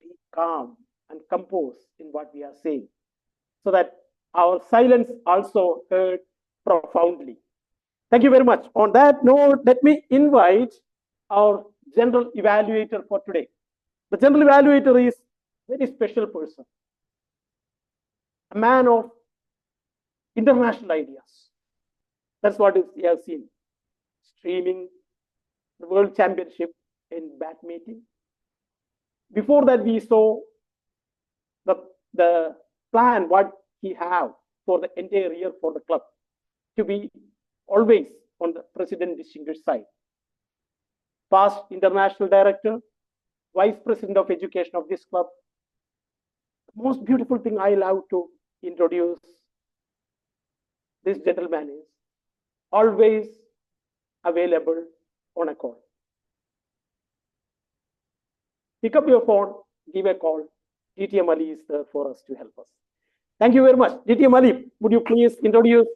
be calm and composed in what we are saying, so that our silence also heard profoundly. Thank you very much. On that note, let me invite our general evaluator for today. The general evaluator is a very special person, a man of international ideas. That's what we have seen. Streaming the World Championship in badminton. Before that, we saw the plan, what he have for the entire year for the club, to be always on the president distinguished side. Past international director, vice president of education of this club. The most beautiful thing I love to introduce this gentleman is always available on a call. Pick up your phone, give a call. DTM Ali is there for us to help us. Thank you very much. DTM Ali, would you please introduce?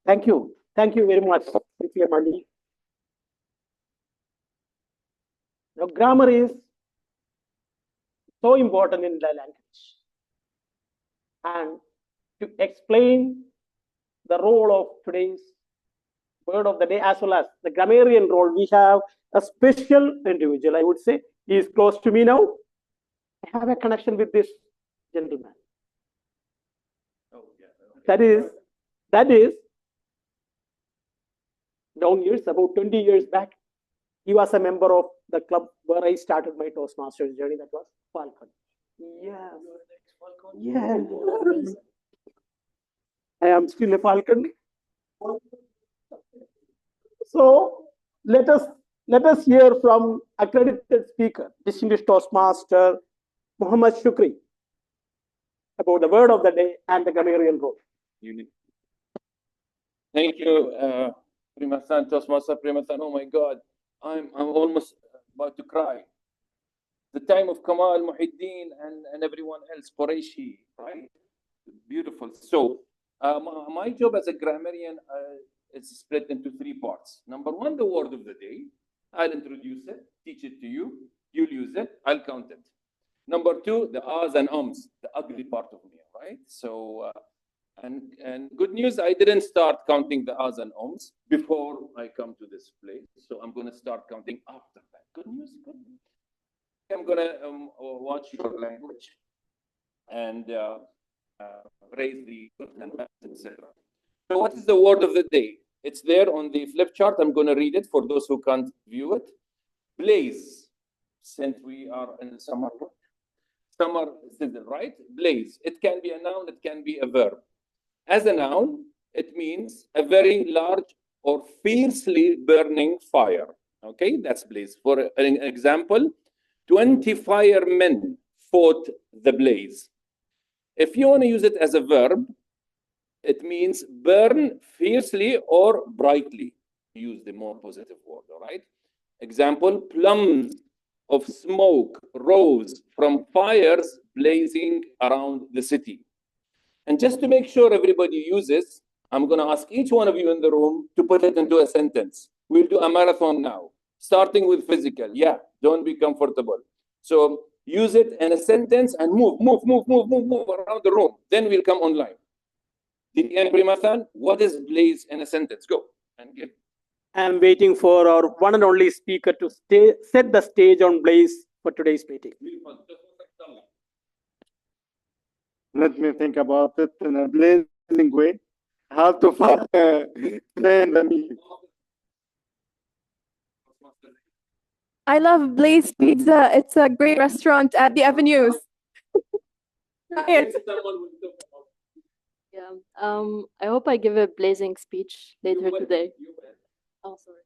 Thank you. Thank you very much, DTM Ali. Now, grammar is so important in the language. And to explain the role of today's word of the day, as well as the grammarian role, we have a special individual, I would say. He is close to me now. I have a connection with this gentleman. Oh, yeah. Okay. That is down years, about 20 years back. He was a member of the club where I started my Toastmasters journey. That was Falcon. Yeah. Yeah. I am still a Falcon. So let us hear from accredited speaker, distinguished Toastmaster Muhammad Shukri, about the word of the day and the grammarian role. Thank you, Primathan, Toastmaster Primathan. Oh my God, I'm almost about to cry. The time of Kamal, Muhyiddin, and everyone else, Qureshi, right? Beautiful. So my job as a grammarian is split into 3 parts. Number 1, the word of the day. I'll introduce it, teach it to you. You'll use it. I'll count it. Number 2, the ahs and ums, the ugly part of me, right? So, and good news, I didn't start counting the ahs and ums before I come to this place. So I'm going to start counting after that. Good news, good news. I'm gonna watch your language and raise the etc. So what is the word of the day? It's there on the flip chart. I'm gonna read it for those who can't view it. Blaze, since we are in summer season, right? Blaze. It can be a noun, it can be a verb. As a noun, it means a very large or fiercely burning fire. Okay, that's blaze. For an example, 20 firemen fought the blaze. If you want to use it as a verb, it means burn fiercely or brightly. Use the more positive word, all right? Example, plumes of smoke rose from fires blazing around the city. And just to make sure everybody uses, I'm going to ask each one of you in the room to put it into a sentence. We'll do a marathon now, starting with physical. Yeah, don't be comfortable. So use it in a sentence and move around the room. Then we'll come online. DTN Primathan, what is blaze in a sentence? Go and give. I'm waiting for our one and only speaker to set the stage on blaze for today's meeting. Let me think about it in a blazing way. How to plan the meeting. I love Blaze Pizza. It's a great restaurant at the Avenues. Tired. Yeah. I hope I give a blazing speech later today. Oh, sorry.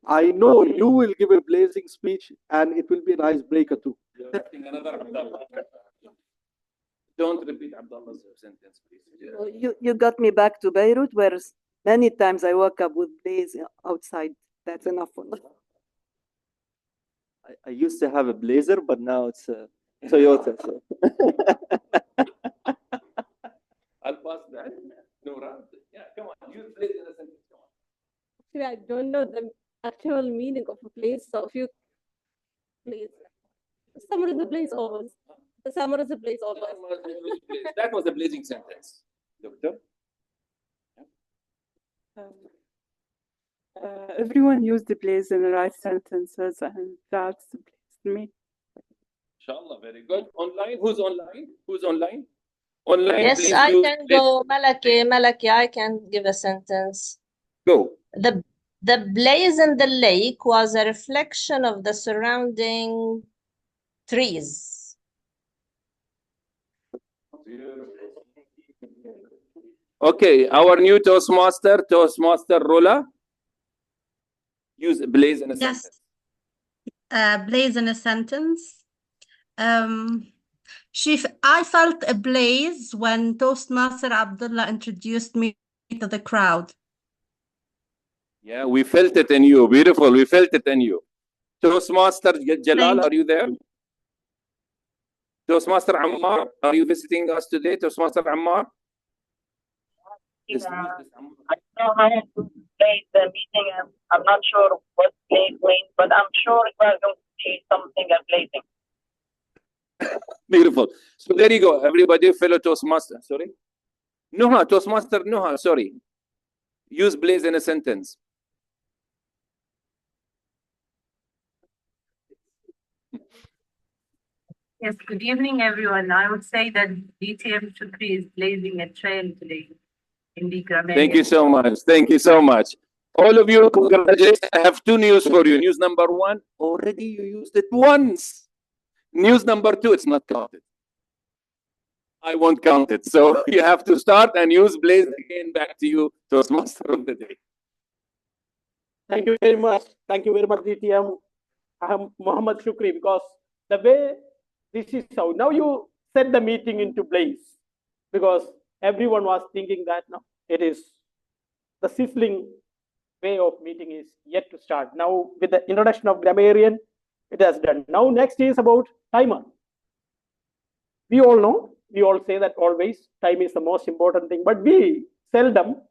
I know you will give a blazing speech and it will be an icebreaker too. Don't repeat Abdullah's sentence, please. Well, you got me back to Beirut, where many times I woke up with blaze outside. That's enough for me. I used to have a Blazer, but now it's a Toyota. So. I'll pass that. Noura, yeah, come on. Use blaze in a sentence. Come on. Actually, I don't know the actual meaning of a blaze, so if you please. Summer is a blaze always. The summer is a blaze always. That was a blazing sentence. Doctor? Everyone used the blaze in the right sentences, and that's the blaze to me. Inshallah, very good. Online? Who's online? Who's online? Online, Yes, please I do. can go. Malaki, I can give a sentence. Go. The blaze in the lake was a reflection of the surrounding trees. Okay, our new Toastmaster Rola. Use blaze in a sentence. Blaze in a sentence. I felt a blaze when Toastmaster Abdullah introduced me to the crowd. Yeah, we felt it in you. Beautiful. We felt it in you. Toastmaster Jalal, are you there? Toastmaster Ammar, are you visiting us today? Toastmaster Ammar? I know how to play the meeting. I'm not sure what blaze means, but I'm sure it was going to be something blazing. Beautiful. So there you go. Everybody, fellow Toastmaster. Sorry? Noha, Toastmaster Noha, sorry. Use blaze in a sentence. Yes, good evening, everyone. I would say that DTM Shukri is blazing a trail today in the grammar. Thank you so much. Thank you so much. All of you, congratulations. I have two news for you. News number one, already you used it once. News number two, it's not counted. I won't count it. So you have to start and use blaze again. Back to you, Toastmaster of the day. Thank you very much. Thank you very much, DTM. I am Muhammad Shukri, because the way this is how now you set the meeting into blaze, because everyone was thinking that now it is the sizzling way of meeting is yet to start. Now with the introduction of grammarian, it has done. Now next is about timer. We all know, we all say that always time is the most important thing, but we seldom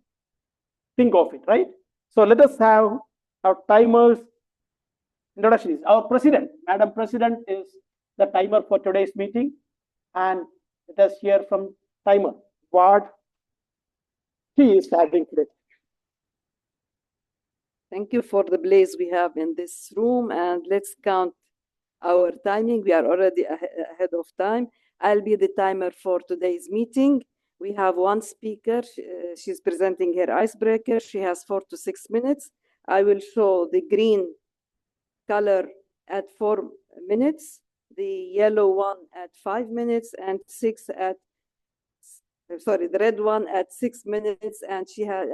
think of it, right? So let us have our timers introduction. Is our president, Madam President, is the timer for today's meeting, and let us hear from timer what he is having today. Thank you for the blaze we have in this room, and let's count our timing. We are already ahead of time. I'll be the timer for today's meeting. We have one speaker. She's presenting her icebreaker. She has 4 to 6 minutes. I will show the green color at 4 minutes, the yellow one at 5 minutes, and the red one at 6 minutes, and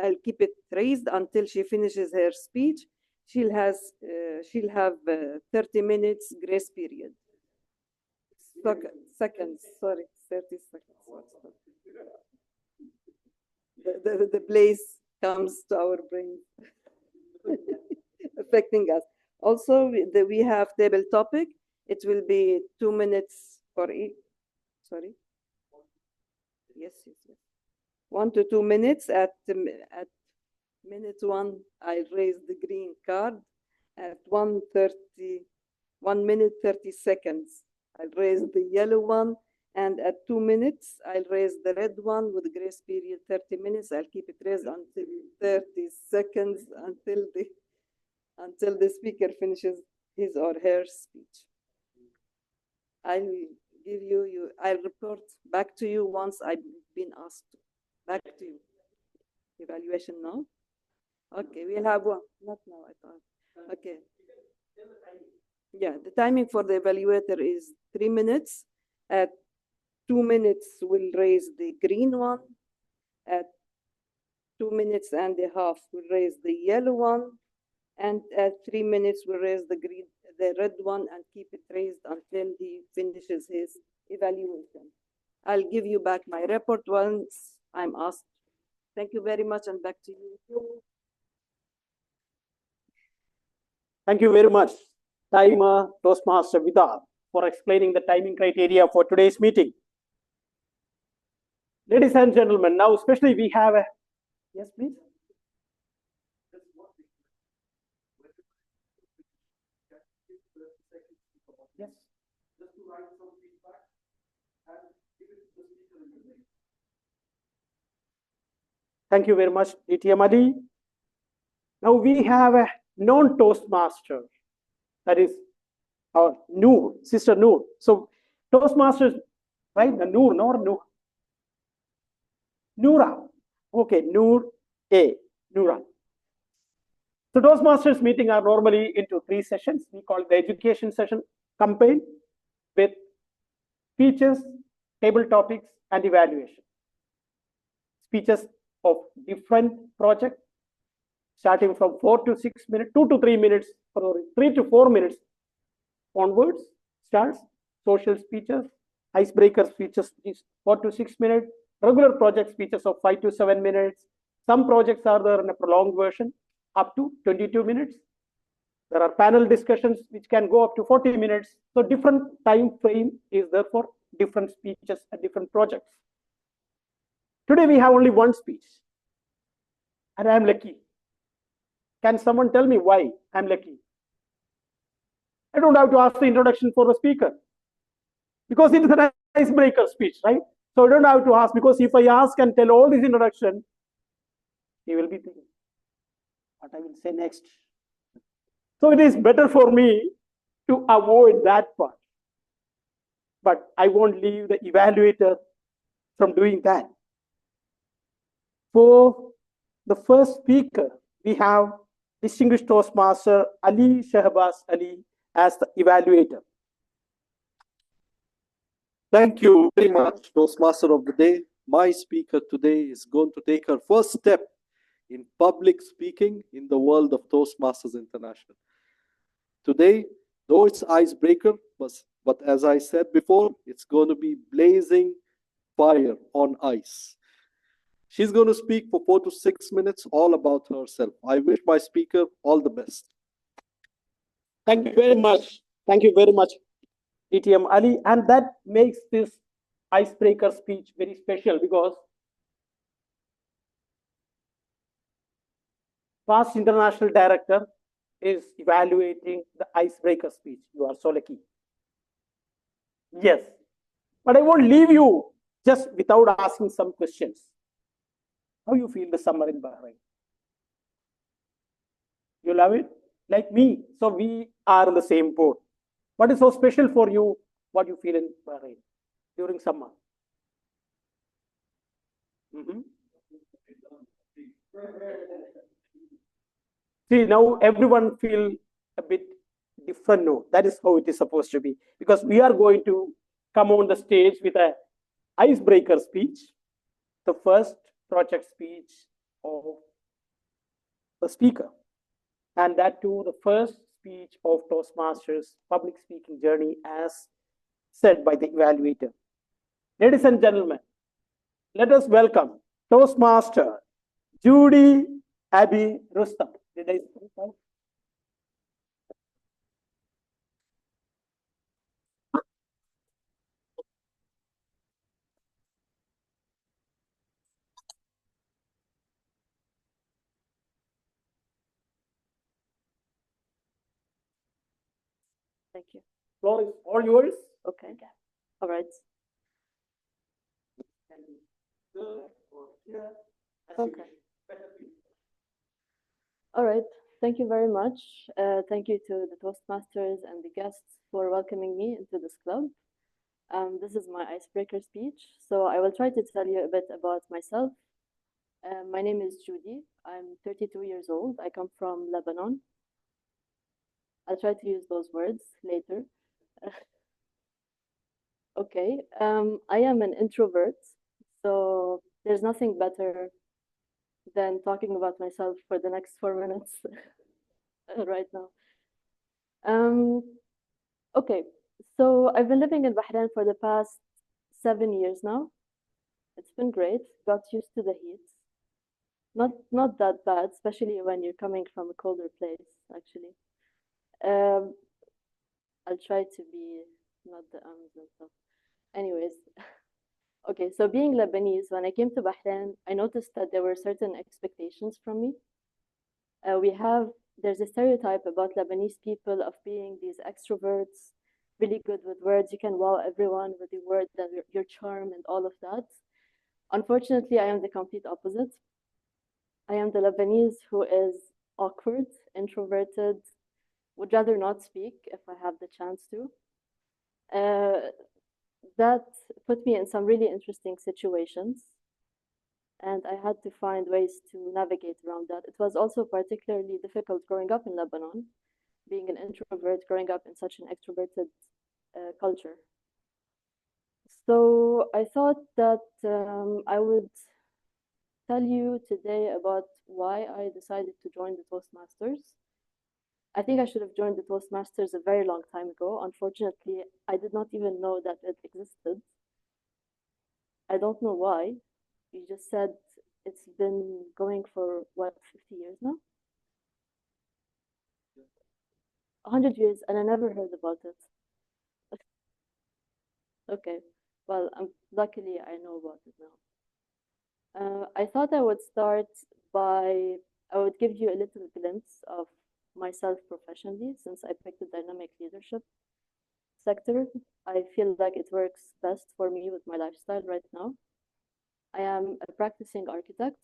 I'll keep it raised until she finishes her speech. She'll have 30 minutes grace period. Seconds, sorry, 30 seconds. The blaze comes to our brain, affecting us. Also, we have table topic. It will be 2 minutes for each. Sorry. Yes. 1 to 2 minutes. At minute 1, I'll raise the green card. At 1 minute 30 seconds, I'll raise the yellow one. And at 2 minutes, I'll raise the red one with grace period 30 minutes. I'll keep it raised until 30 seconds until the speaker finishes his or her speech. I'll give I'll report back to you once I've been asked to. Back to you. Evaluation now? Okay, we'll have one. Not now, I thought. Okay. Yeah, the timing for the evaluator is 3 minutes. At 2 minutes, we'll raise the green one. At 2 minutes and a half, we'll raise the yellow one. And at 3 minutes, we'll raise the red one and keep it raised until he finishes his evaluation. I'll give you back my report once I'm asked. Thank you very much, and back to you. Thank you very much, timer Toastmaster Vidal, for explaining the timing criteria for today's meeting. Ladies and gentlemen, now especially we have a... Yes, please. Yes. Thank you very much, DTM Ali. Now we have a non-Toastmaster, that is our Noor, Sister Noor. So Toastmasters, right? The Noor, not Noor. Noora. Okay, Noor A. Noora. So Toastmasters meeting are normally into 3 sessions. We call it the education session campaign with speeches, table topics, and evaluation. Speeches of different projects, starting from 4 to 6 minutes, 2 to 3 minutes, 3 to 4 minutes onwards, starts social speeches, icebreaker speeches, 4 to 6 minutes, regular project speeches of 5 to 7 minutes. Some projects are there in a prolonged version, up to 22 minutes. There are panel discussions which can go up to 40 minutes. So different time frame is there for different speeches and different projects. Today we have only one speech, and I am lucky. Can someone tell me why I'm lucky? I don't have to ask the introduction for the speaker, because it is an icebreaker speech, right? So I don't have to ask, because if I ask and tell all this introduction, he will be thinking what I will say next. So it is better for me to avoid that part. But I won't leave the evaluator from doing that. For the first speaker, we have distinguished Toastmaster Ali Shahbaz Ali as the evaluator. Thank you very much, Toastmaster of the Day. My speaker today is going to take her first step in public speaking in the world of Toastmasters International. Today, though it's icebreaker, but as I said before, it's going to be blazing fire on ice. She's going to speak for 4 to 6 minutes, all about herself. I wish my speaker all the best. Thank you very much. Thank you very much, DTM Ali. And that makes this icebreaker speech very special, because past international director is evaluating the icebreaker speech. You are so lucky. Yes. But I won't leave you just without asking some questions. How you feel the summer in Bahrain? You love it? Like me. So we are in the same boat. What is so special for you? What you feel in Bahrain during summer? Mhm. See, now everyone feel a bit different. No, that is how it is supposed to be. Because we are going to come on the stage with a icebreaker speech, the first project speech of the speaker. And that too, the first speech of Toastmasters public speaking journey as said by the evaluator. Ladies and gentlemen, let us welcome Toastmaster Judy Abby Rustam. Did I say that? Thank you. Floor is all yours. Okay. All right. Okay. All right. Thank you very much. Thank you to the Toastmasters and the guests for welcoming me into this club. This is my icebreaker speech. So I will try to tell you a bit about myself. My name is Judy. I'm 32 years old. I come from Lebanon. I'll try to use those words later. Okay. I am an introvert. So there's nothing better than talking about myself for the next 4 minutes right now. Okay, so I've been living in Bahrain for the past 7 years now. It's been great. Got used to the heat. Not that bad, especially when you're coming from a colder place, actually. I'll try to be not the ums and stuff. Anyways, okay, so being Lebanese, when I came to Bahrain, I noticed that there were certain expectations from me. There's a stereotype about Lebanese people of being these extroverts, really good with words. You can wow everyone with the word that your charm and all of that. Unfortunately, I am the complete opposite. I am the Lebanese who is awkward, introverted, would rather not speak if I have the chance to. That put me in some really interesting situations, and I had to find ways to navigate around that. It was also particularly difficult growing up in Lebanon, being an introvert, growing up in such an extroverted culture. So I thought that I would tell you today about why I decided to join the Toastmasters. I think I should have joined the Toastmasters a very long time ago. Unfortunately, I did not even know that it existed. I don't know why. You just said it's been going for what, 50 years now? 100 years, and I never heard about it. Okay, well, luckily I know about it now. I thought I would start by, I would give you a little glimpse of myself professionally, since I picked the dynamic leadership sector. I feel like it works best for me with my lifestyle right now. I am a practicing architect.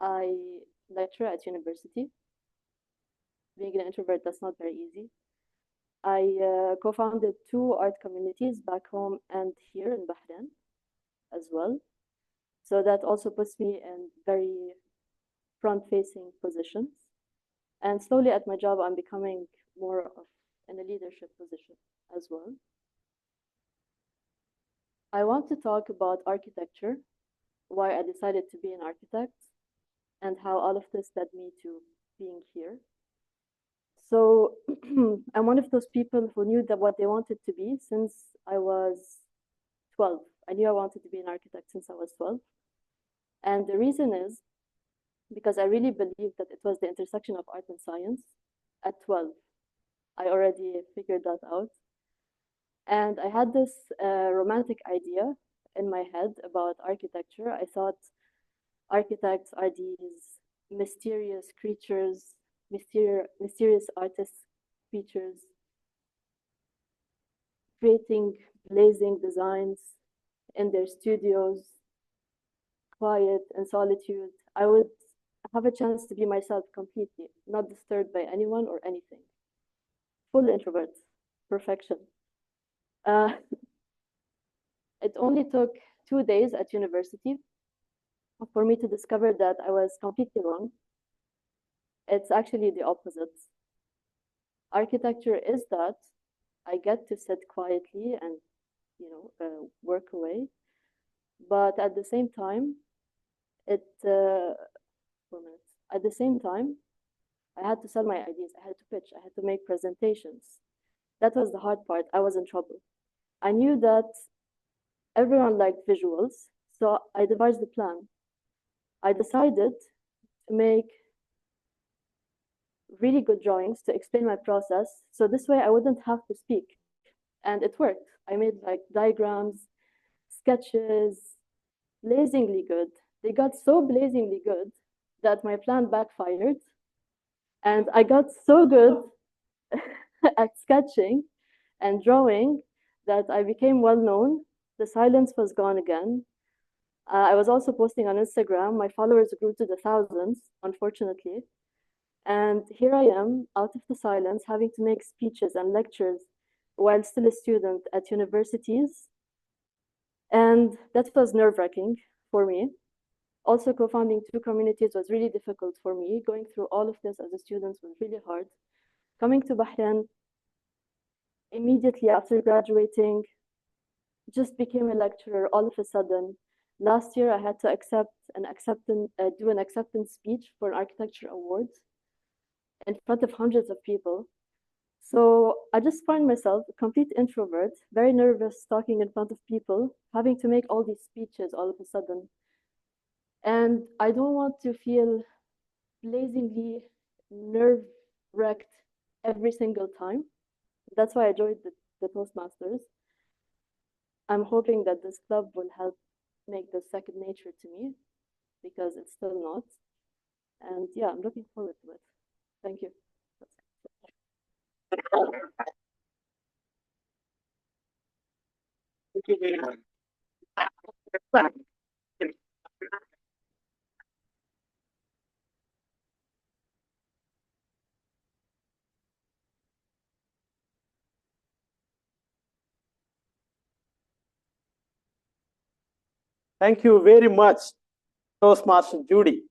I lecture at university. Being an introvert, that's not very easy. I co-founded 2 art communities back home and here in Bahrain as well. So that also puts me in very front-facing positions. And slowly at my job, I'm becoming more of in a leadership position as well. I want to talk about architecture, why I decided to be an architect, and how all of this led me to being here. So I'm one of those people who knew that what they wanted to be since I was 12. I knew I wanted to be an architect since I was 12. And the reason is because I really believed that it was the intersection of art and science at 12. I already figured that out. And I had this romantic idea in my head about architecture. I thought architects are these mysterious creatures, mysterious artists, creatures, creating blazing designs in their studios, quiet and solitude. have a chance to be myself completely, not disturbed by anyone or anything. Full introvert, perfection. It only took 2 days at university for me to discover that I was completely wrong. It's actually the opposite. Architecture is that I get to sit quietly and, work away. But at the same time, at the same time, I had to sell my ideas. I had to pitch. I had to make presentations. That was the hard part. I was in trouble. I knew that everyone liked visuals, so I devised a plan. I decided to make really good drawings to explain my process. So this way I wouldn't have to speak. And it worked. I made like diagrams, sketches, blazingly good. They got so blazingly good that my plan backfired. And I got so good at sketching and drawing that I became well known. The silence was gone again. I was also posting on Instagram. My followers grew to the thousands, unfortunately. And here I am, out of the silence, having to make speeches and lectures while still a student at universities. And that was nerve-wracking for me. Also, co-founding 2 communities was really difficult for me. Going through all of this as a student was really hard. Coming to Bahrain immediately after graduating, just became a lecturer all of a sudden. Last year, I had to do an acceptance speech for an architecture award in front of hundreds of people. So I just find myself a complete introvert, very nervous talking in front of people, having to make all these speeches all of a sudden. And I don't want to feel blazingly nerve-wracked every single time. That's why I joined the Toastmasters. I'm hoping that this club will help make this second nature to me, because it's still not. And yeah, I'm looking forward to it. Thank you. Thank you very much. Thank you very much, Toastmaster Judy.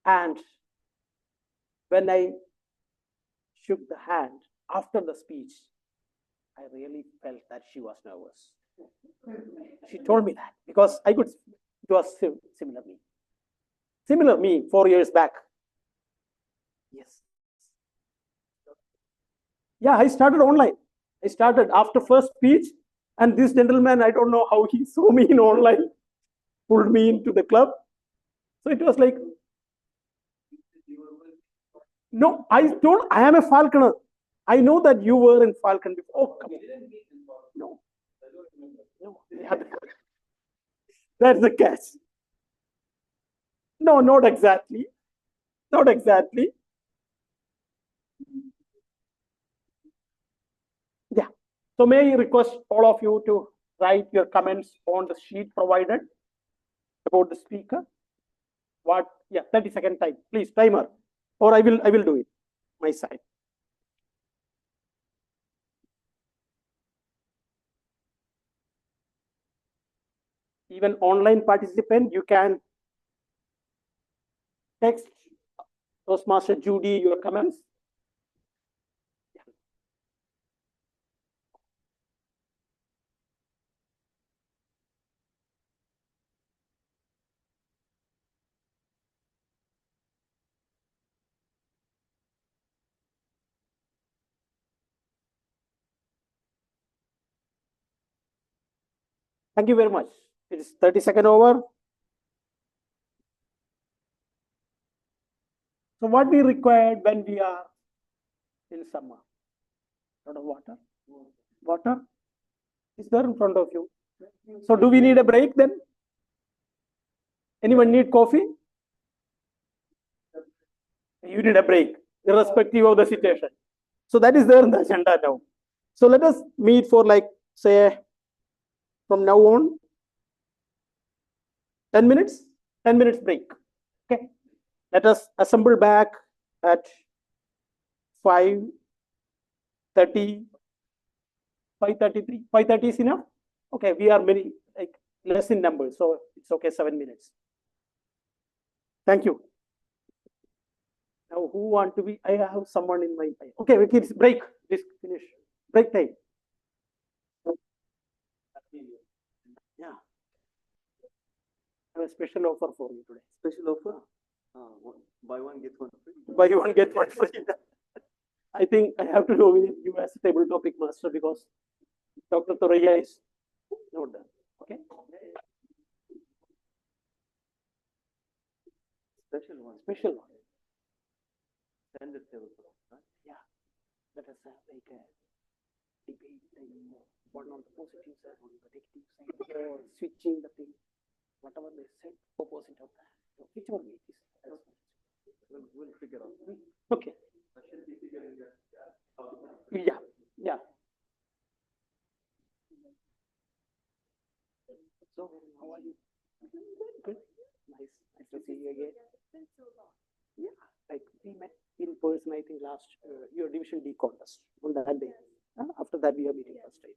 And when I shook the hand after the speech, I really felt that she was nervous. She told me that because it was similar me. Similar me 4 years back. Yes. Yeah, I started online. I started after first speech, and this gentleman, I don't know how he saw me in online, pulled me into the club. So it was like, no, I told I am a falconer. I know that you were in Falcon before. Oh, come on. No. No. That's the catch. No, not exactly. Not exactly. Yeah. So may I request all of you to write your comments on the sheet provided about the speaker. What? Yeah, 30-second time. Please, timer. Or I will do it my side. Even online participant, you can text Toastmaster Judy your comments. Thank you very much. It is 30-second over. So what we require when we are in summer? A lot of water. Water is there in front of you. So do we need a break then? Anyone need coffee? You need a break, irrespective of the situation. So that is there in the agenda now. So let us meet for like, say, from now on, 10 minutes break. Okay. Let us assemble back at 5:30, 5:33. 5:30 is enough? Okay, we are many, like less in numbers, so it's okay, 7 minutes. Thank you. Now, who want to be? I have someone in my. Okay, we can break. This finish. Break time. Yeah. I have a special offer for you today. Special offer? Buy one, get one free. Buy one, get one free. I think I have to nominate you as a table topic master because Dr. Thoraya is not done. Okay. Special one. Special one. Standard table topic. Huh? Yeah. Let us have like a debate, one on the positive side, on the negative side, or switching the thing, whatever they said, opposite of that. So whichever way it is. We'll figure out. Okay. I should be figuring that out. Yeah. Yeah. So how are you? Good. Nice. Nice to see you again. Yeah. Like we met in person, I think last your division D contest on that day. After that, we are meeting first time.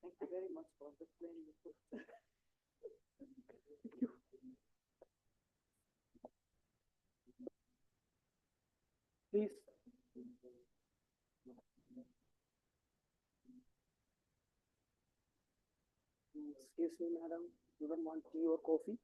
Thank you very much for the training. Thank you. Please. Excuse me, madam. You don't want tea or coffee?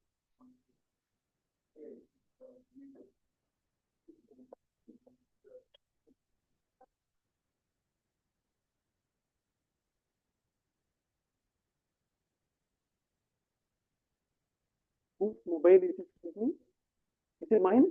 Whose mobile is it? Is it mine?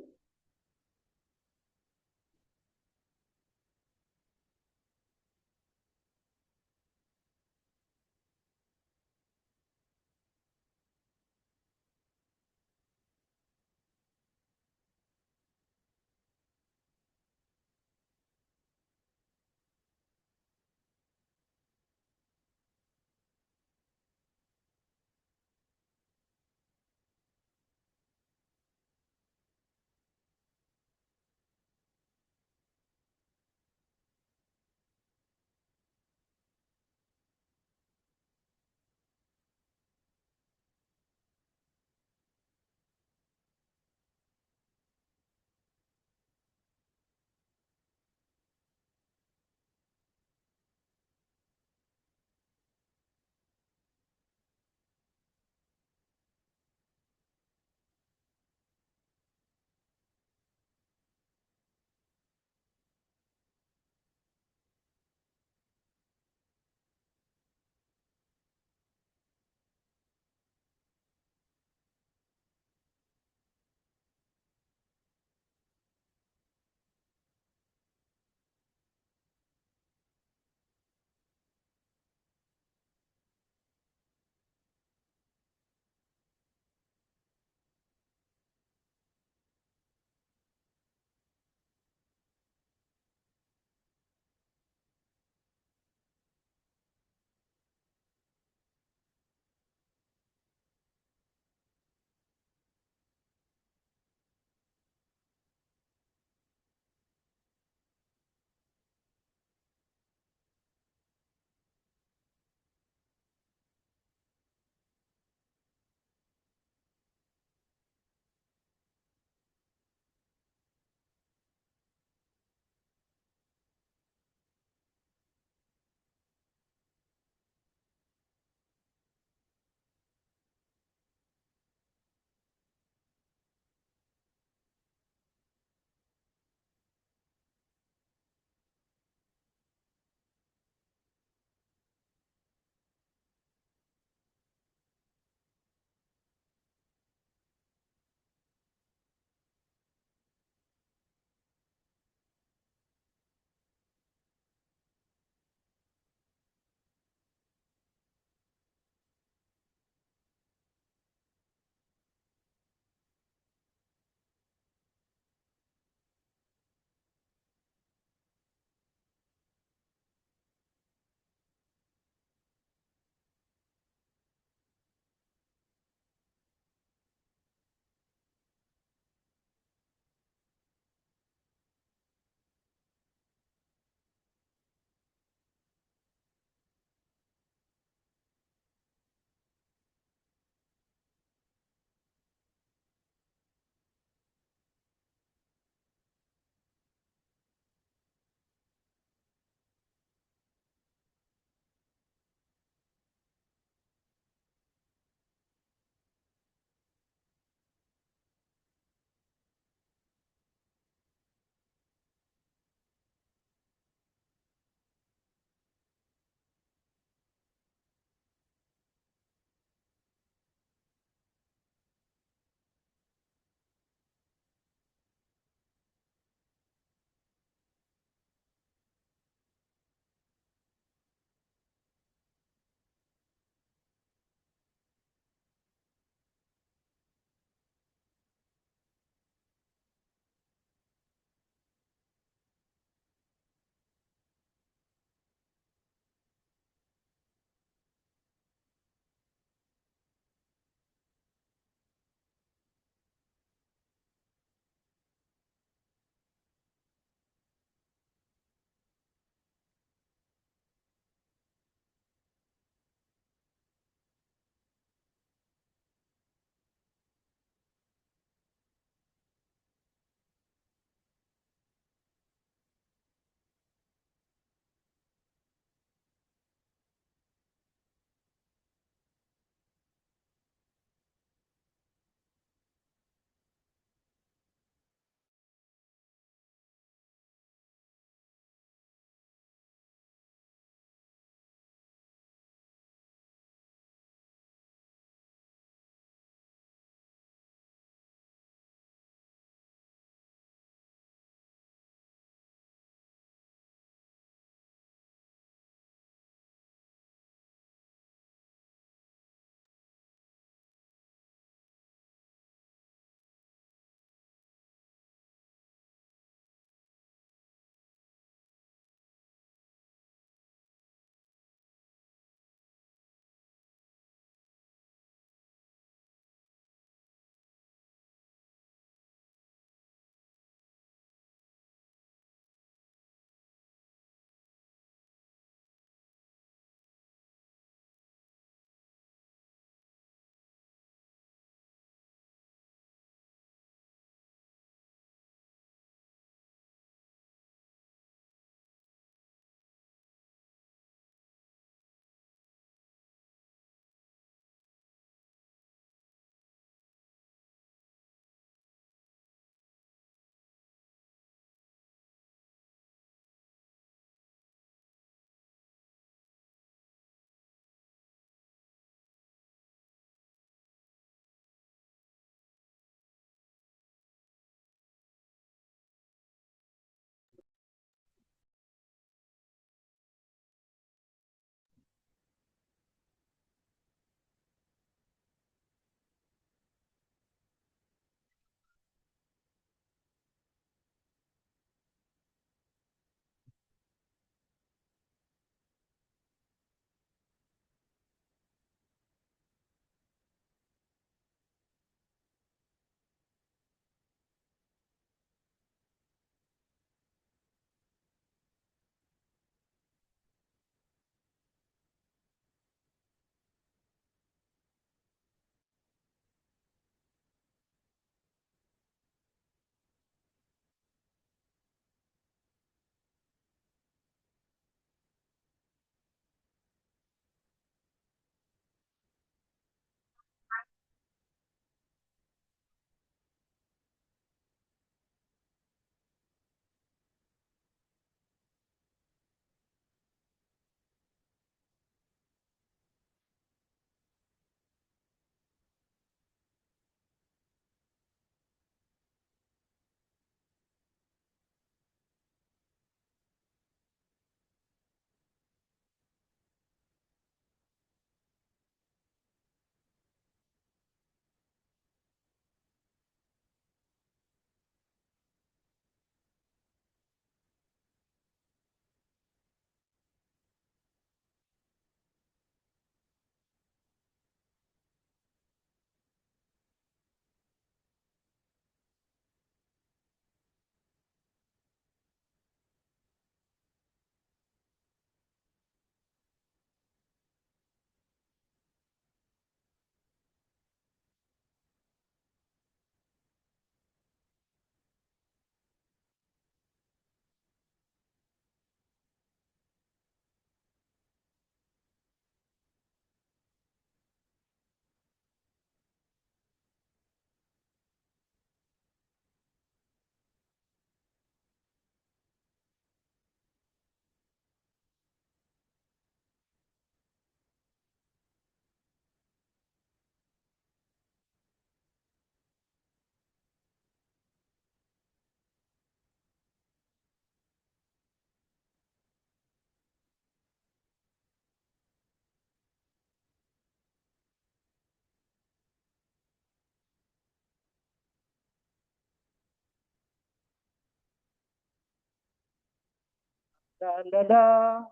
Da, da, da.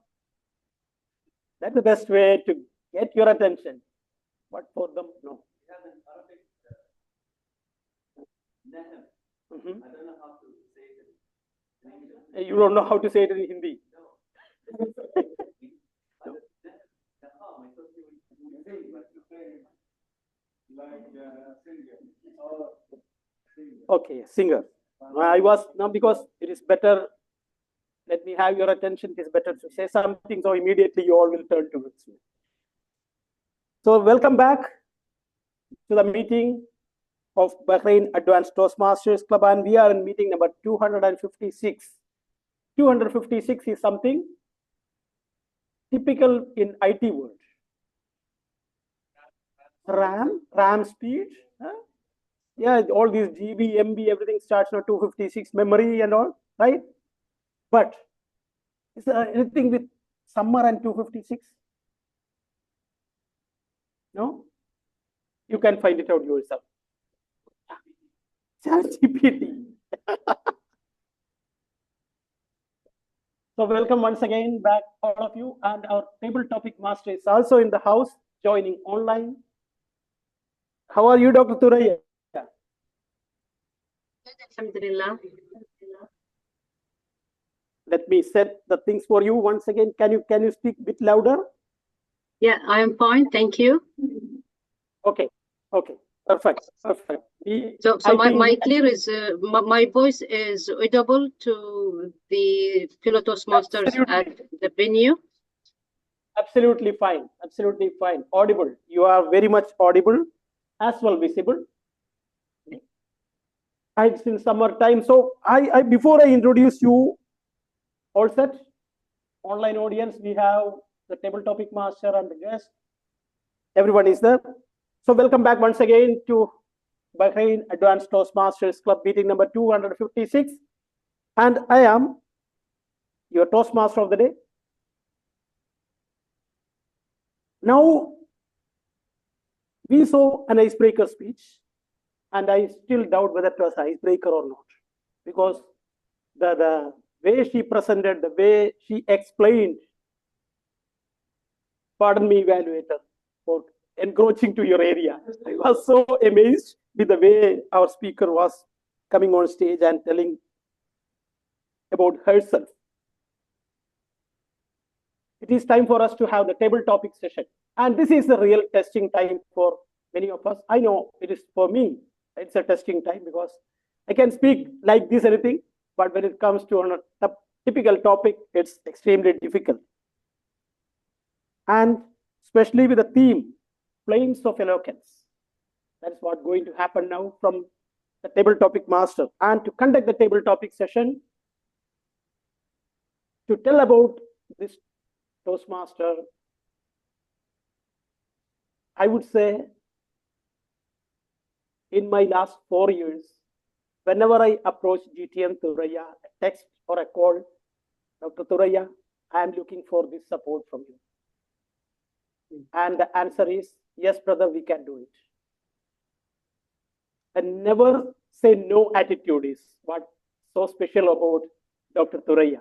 That's the best way to get your attention. But for them, no. Mhm. You don't know how to say it in Hindi. Okay, singer. I was now because it is better. Let me have your attention. It is better to say something, so immediately you all will turn towards me. So welcome back to the meeting of Bahrain Advanced Toastmasters Club, and we are in meeting number 256. 256 is something typical in IT world. RAM speed. Huh? Yeah, all these GB, MB, everything starts on 256 memory and all, right? But is there anything with summer and 256? No? You can find it out yourself. ChatGPT. So welcome once again back, all of you. And our table topic master is also in the house, joining online. How are you, Dr. Thuraiya? Alhamdulillah. Let me set the things for you once again. Can you speak a bit louder? Yeah, I am fine, thank you. Okay, perfect. So my clear is my voice is audible to the fellow Toastmasters at the venue. Absolutely fine. Audible. You are very much audible, as well visible. It's in summertime. So I before I introduce you, all set. Online audience, we have the table topic master and the guest. Everyone is there. So welcome back once again to Bahrain Advanced Toastmasters Club meeting number 256. And I am your Toastmaster of the day. Now, we saw an icebreaker speech, and I still doubt whether it was an icebreaker or not, because the way she presented, the way she explained, pardon me, evaluator, for encroaching to your area. I was so amazed with the way our speaker was coming on stage and telling about herself. It is time for us to have the table topic session. And this is the real testing time for many of us. I know it is for me, it's a testing time because I can speak like this, anything, but when it comes to a typical topic, it's extremely difficult. And especially with the theme, Flames of Eloquence. That's what's going to happen now from the table topic master. And to conduct the table topic session, to tell about this Toastmaster, I would say in my last 4 years, whenever I approach GTM Thuraiya, a text or a call, Dr. Thuraiya, I am looking for this support from you. And the answer is, yes, brother, we can do it. And never say no attitude is what's so special about Dr. Thuraiya.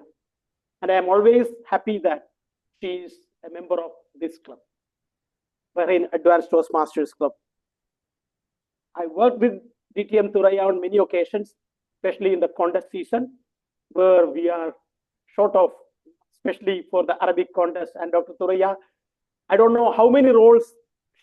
And I am always happy that she is a member of this club, Bahrain Advanced Toastmasters Club. I worked with DTM Thuraiya on many occasions, especially in the contest season, where we are short of, especially for the Arabic contest. And Dr. Thuraiya, I don't know how many roles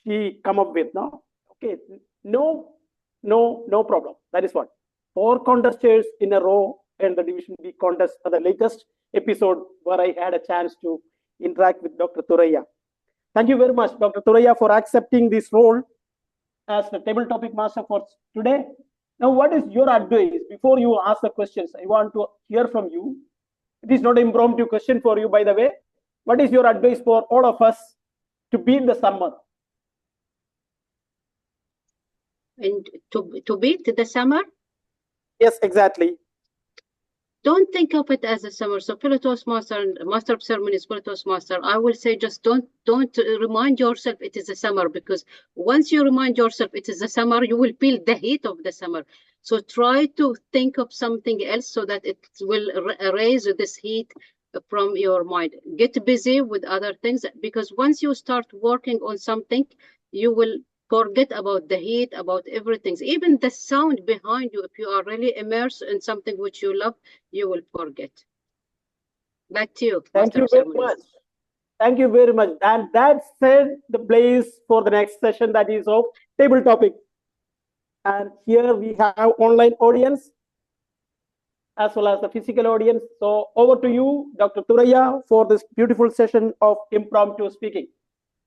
she come up with. No, okay, no problem. That is what 4 contesters in a row in the Division B contest for the latest episode where I had a chance to interact with Dr. Thuraiya. Thank you very much, Dr. Thuraiya, for accepting this role as the table topic master for today. Now, what is your advice? Before you ask the questions, I want to hear from you. It is not an impromptu question for you, by the way. What is your advice for all of us to beat the summer? And to beat the summer? Yes, exactly. Don't think of it as a summer. So fellow Toastmaster and Master of Ceremonies, fellow Toastmaster, I will say just don't remind yourself it is a summer, because once you remind yourself it is a summer, you will feel the heat of the summer. So try to think of something else so that it will erase this heat from your mind. Get busy with other things, because once you start working on something, you will forget about the heat, about everything. Even the sound behind you, if you are really immersed in something which you love, you will forget. Back to you, Thank Master you of very Ceremonies. much. Thank you very much. And that set the place for the next session, that is of table topic. And here we have online audience as well as the physical audience. So over to you, Dr. Thuraiya, for this beautiful session of impromptu speaking.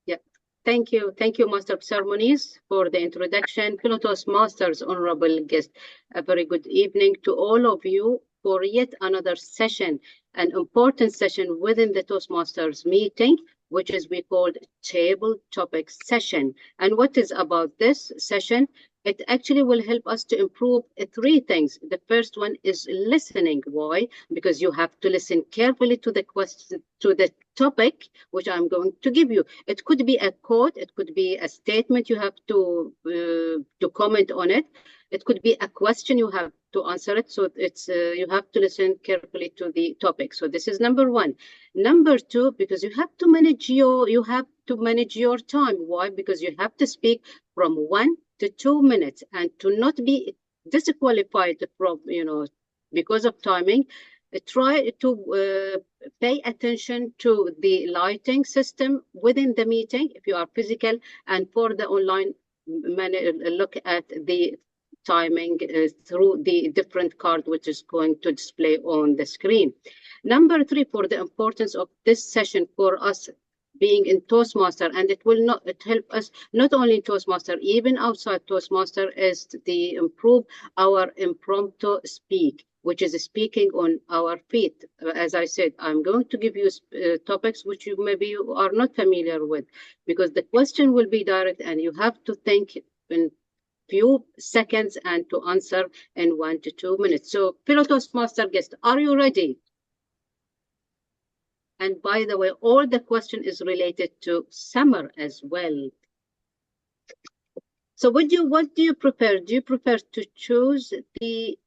Yeah, thank you. Thank you, Master of Ceremonies, for the introduction. Fellow Toastmasters, honorable guest, a very good evening to all of you for yet another session, an important session within the Toastmasters meeting, which is we called table topic session. And what is about this session? It actually will help us to improve three things. The first one is listening. Why? Because you have to listen carefully to the question, to the topic which I'm going to give you. It could be a quote, it could be a statement you have to comment on it. It could be a question, you have to answer it. So it's you have to listen carefully to the topic. So this is number one. Number two, because you have to manage your time. Why? Because you have to speak from 1 to 2 minutes, and to not be disqualified from, because of timing. Try to pay attention to the lighting system within the meeting if you are physical, and for the online, look at the timing through the different card which is going to display on the screen. Number three, for the importance of this session for us being in Toastmaster, and it help us not only in Toastmaster, even outside Toastmaster, is to improve our impromptu speak, which is speaking on our feet. As I said, I'm going to give you topics which you maybe are not familiar with, because the question will be direct and you have to think in few seconds and to answer in 1 to 2 minutes. So, fellow Toastmaster guest, are you ready? And by the way, all the question is related to summer as well. So what do you prefer? Do you prefer to choose the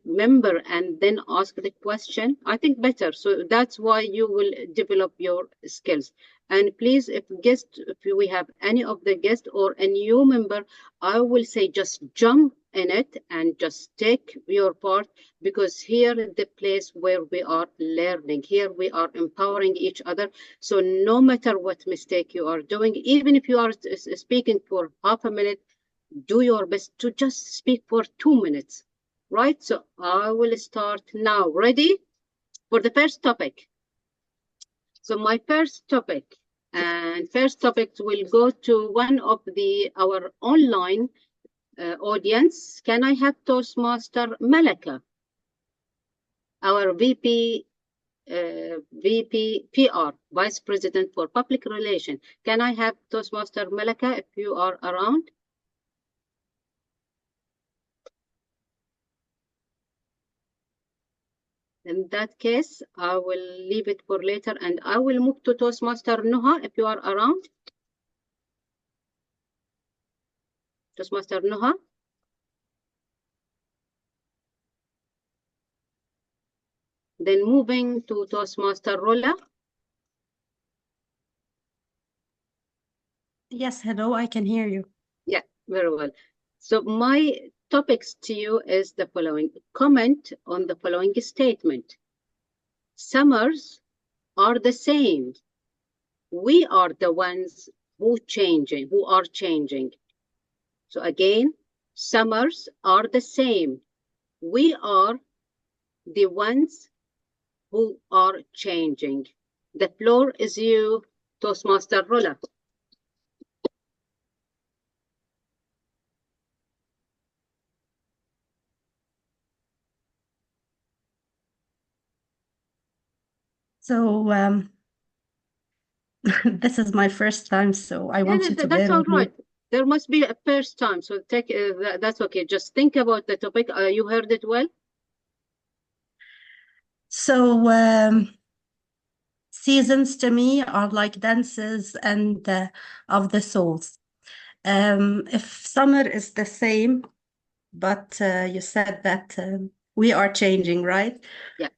member and then ask the question? I think better. So that's why you will develop your skills. And please, if we have any of the guests or a new member, I will say just jump in it and just take your part, because here is the place where we are learning. Here we are empowering each other. So no matter what mistake you are doing, even if you are speaking for half a minute, do your best to just speak for 2 minutes. Right, so I will start now. Ready for the first topic? So my first topic will go to one of our online audience. Can I have Toastmaster Malaka, our VP PR, Vice President for Public Relations? Can I have Toastmaster Malaka if you are around? In that case, I will leave it for later, and I will move to Toastmaster Nuha if you are around. Toastmaster Nuha. Then moving to Toastmaster Rola. Yes, hello, I can hear you. Yeah, very well. So my topics to you is the following. Comment on the following statement. Summers are the same. We are the ones who are changing. So again, summers are the same. We are the ones who are changing. The floor is you, Toastmaster Rola. So this is my first time, so I want you to that's bear all with me. right. There must be a first time, so take that's okay. Just think about the topic. You heard it well? So seasons to me are like dances and of the souls. If summer is the same, but you said that we are changing, right? Yeah.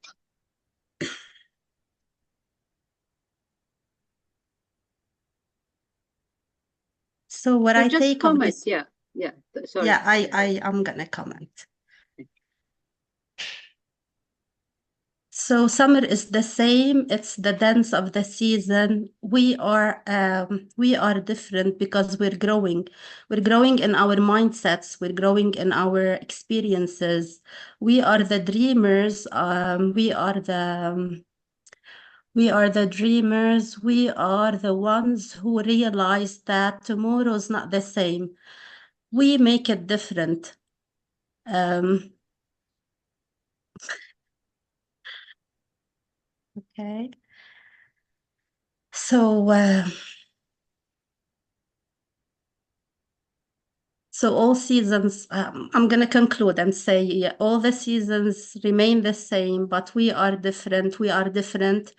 So what So I just take of comment. this, Yeah. Sorry. yeah, I am gonna comment. So summer is the same. It's the dance of the season. We are different because we're growing. We're growing in our mindsets. We're growing in our experiences. We are the dreamers. We are the dreamers. We are the ones who realize that tomorrow's not the same. We make it different. Okay. So all seasons, I'm going to conclude and say, yeah, all the seasons remain the same, but we are different. We are different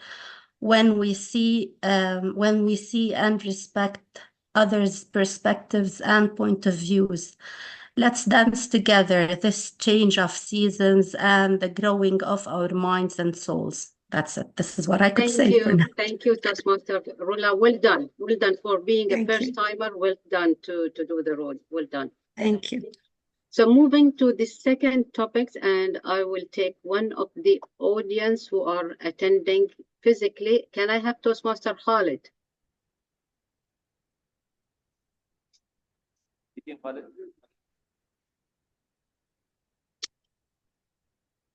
when we see and respect others' perspectives and point of views. Let's dance together this change of seasons and the growing of our minds and souls. That's it. This is what I could say for now. Thank you, Toastmaster Rula. Well done. Well done for being a Thank you. first timer. Well done to do the role. Well done. Thank you. So moving to the second topics, and I will take one of the audience who are attending physically. Can I have Toastmaster Khalid?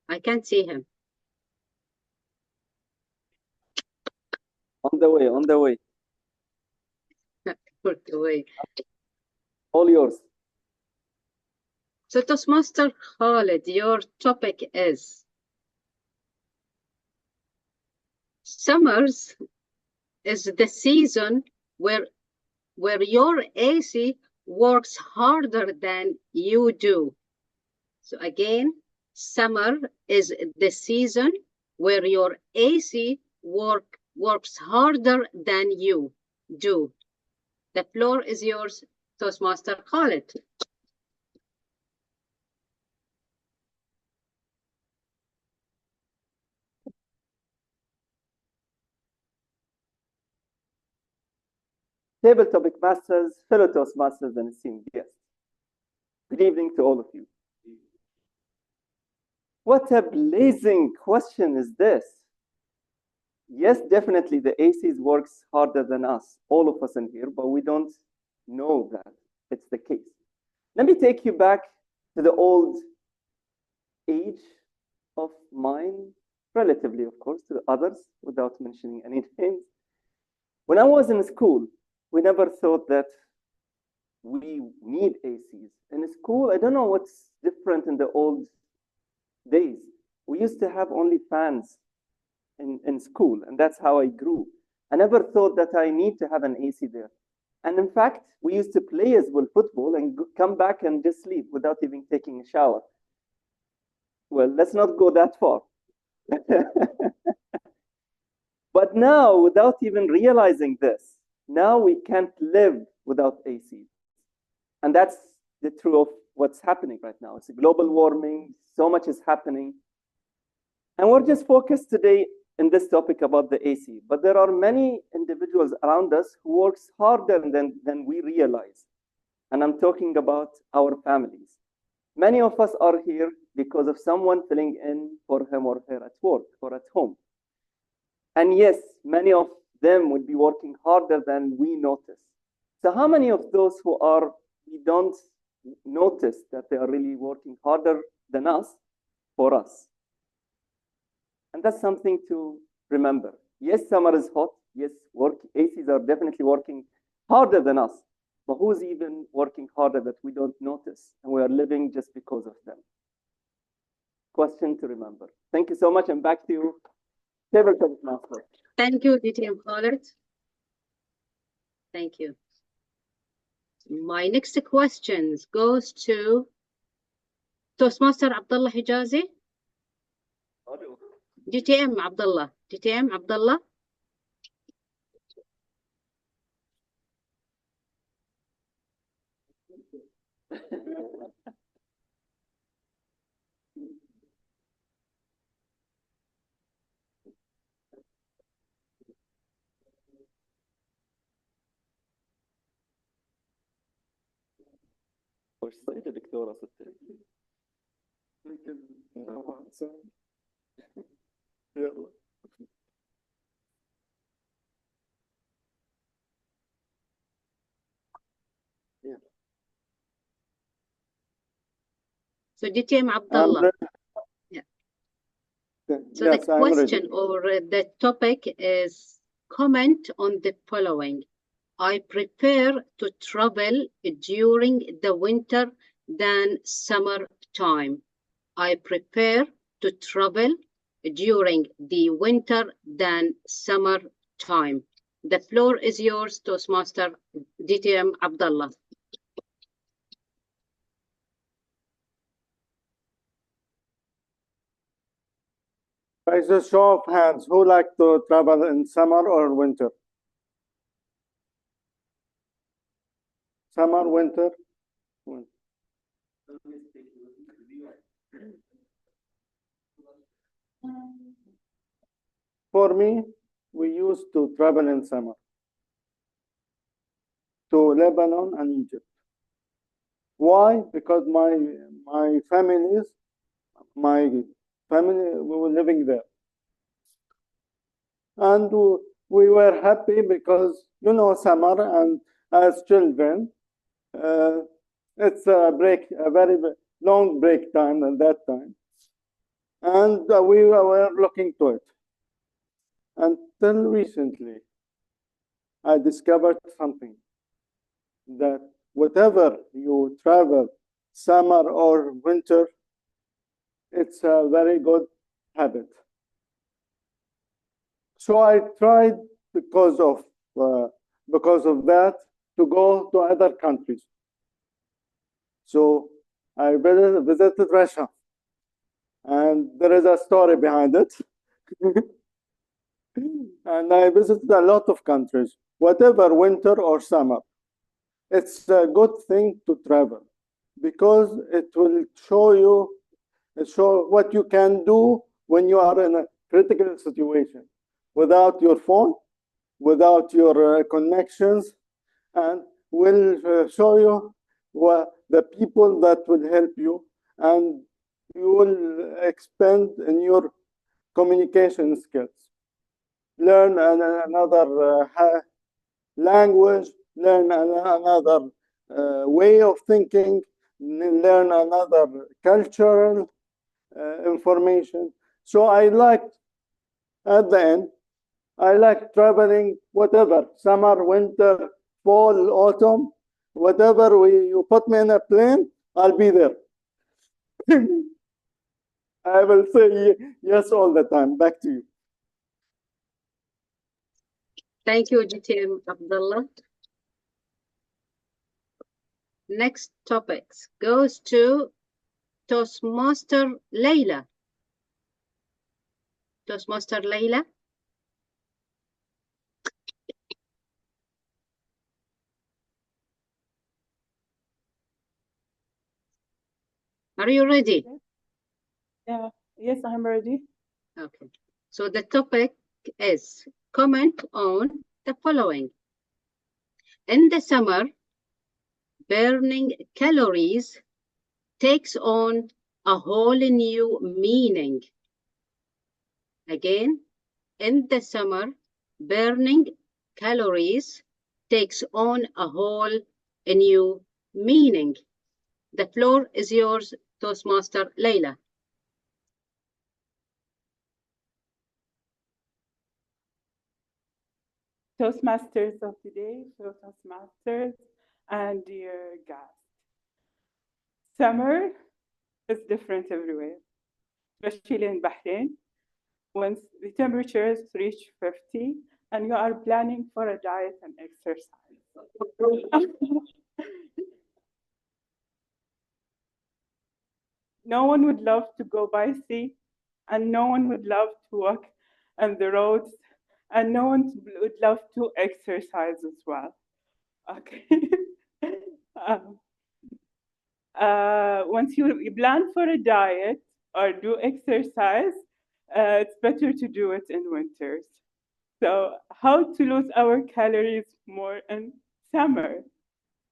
I can't see him. On the way, on the way. Put away. All yours. So Toastmaster Khalid, your topic is summers is the season where your AC works harder than you do. So again, summer is the season where your AC works harder than you do. The floor is yours, Toastmaster Khalid. Table topic masters, fellow Toastmasters, and esteemed guests. Good evening to all of you. What a blazing question is this? Yes, definitely the ACs works harder than us, all of us in here, but we don't know that it's the case. Let me take you back to the old age of mine, relatively, of course, to the others, without mentioning any names. When I was in school, we never thought that we need ACs. In school, I don't know what's different in the old days. We used to have only fans in school, and that's how I grew. I never thought that I need to have an AC there. And in fact, we used to play as well football and come back and just sleep without even taking a shower. Well, let's not go that far. But now, without even realizing this, now we can't live without AC. And that's the truth of what's happening right now. It's global warming, so much is happening. And we're just focused today in this topic about the AC. But there are many individuals around us who works harder than we realize. And I'm talking about our families. Many of us are here because of someone filling in for him or her at work or at home. And yes, many of them would be working harder than we notice. So how many of those we don't notice that they are really working harder than us for us? And that's something to remember. Yes, summer is hot. Yes, ACs are definitely working harder than us. But who's even working harder that we don't notice? And we are living just because of them. Question to remember. Thank you so much, and back to you. Master. Thank you, DTM Khalid. Thank you. My next question goes to Toastmaster Abdullah Hijazi. DTM Abdullah. DTM Abdullah. وش صيد دكتورة ستي؟ يمكن يلا. So DTM I'm Abdullah. ready. Yeah. So Yes, the I'm ready. question or the topic is comment on the following. I prefer to travel during the winter than summer time. I prefer to travel during the winter than summer time. The floor is yours, Toastmaster DTM Abdullah. By the show of hands, who like to travel in summer or winter? Summer, winter? For me, we used to travel in summer to Lebanon and Egypt. Why? Because my family, we were living there. And we were happy because, you know, summer, and as children, it's a very long break time at that time. And we were looking to it. Until recently, I discovered something, that whatever you travel, summer or winter, it's a very good habit. So I tried because of that to go to other countries. So I visited Russia, and there is a story behind it. And I visited a lot of countries, whatever winter or summer. It's a good thing to travel because it will show what you can do when you are in a critical situation, without your phone, without your connections, and will show you the people that will help you, and you will expand in your communication skills. Learn another language, learn another way of thinking, learn another cultural information. So I liked, at the end, I like traveling, whatever, summer, winter, fall, autumn, whatever you put me in a plane, I'll be there. I will say yes all the time. Back to you. Thank you, DTM Abdullah. Next topic goes to Toastmaster Layla. Toastmaster Layla. Are you ready? Yeah, yes, I'm ready. Okay. So the topic is comment on the following. In the summer, burning calories takes on a whole new meaning. Again, in the summer, burning calories takes on a whole new meaning. The floor is yours, Toastmaster Layla. Toastmasters of today, Toastmasters, and dear guests. Summer is different everywhere, especially in Bahrain. Once the temperatures reach 50 and you are planning for a diet and exercise. No one would love to go by sea, and no one would love to walk on the roads, and no one would love to exercise as well. Okay. Once you plan for a diet or do exercise, it's better to do it in winters. So how to lose our calories more in summer?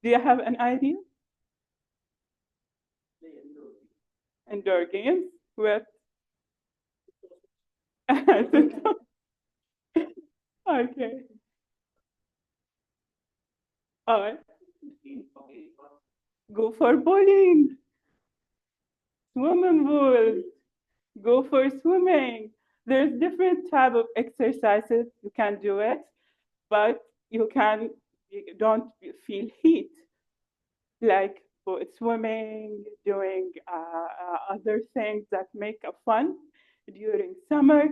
Do you have an idea? indoor games with okay. All right. Go for bowling, swimming pools, go for swimming. There's different type of exercises you can do it, but you don't feel heat like for swimming, doing other things that make a fun during summer,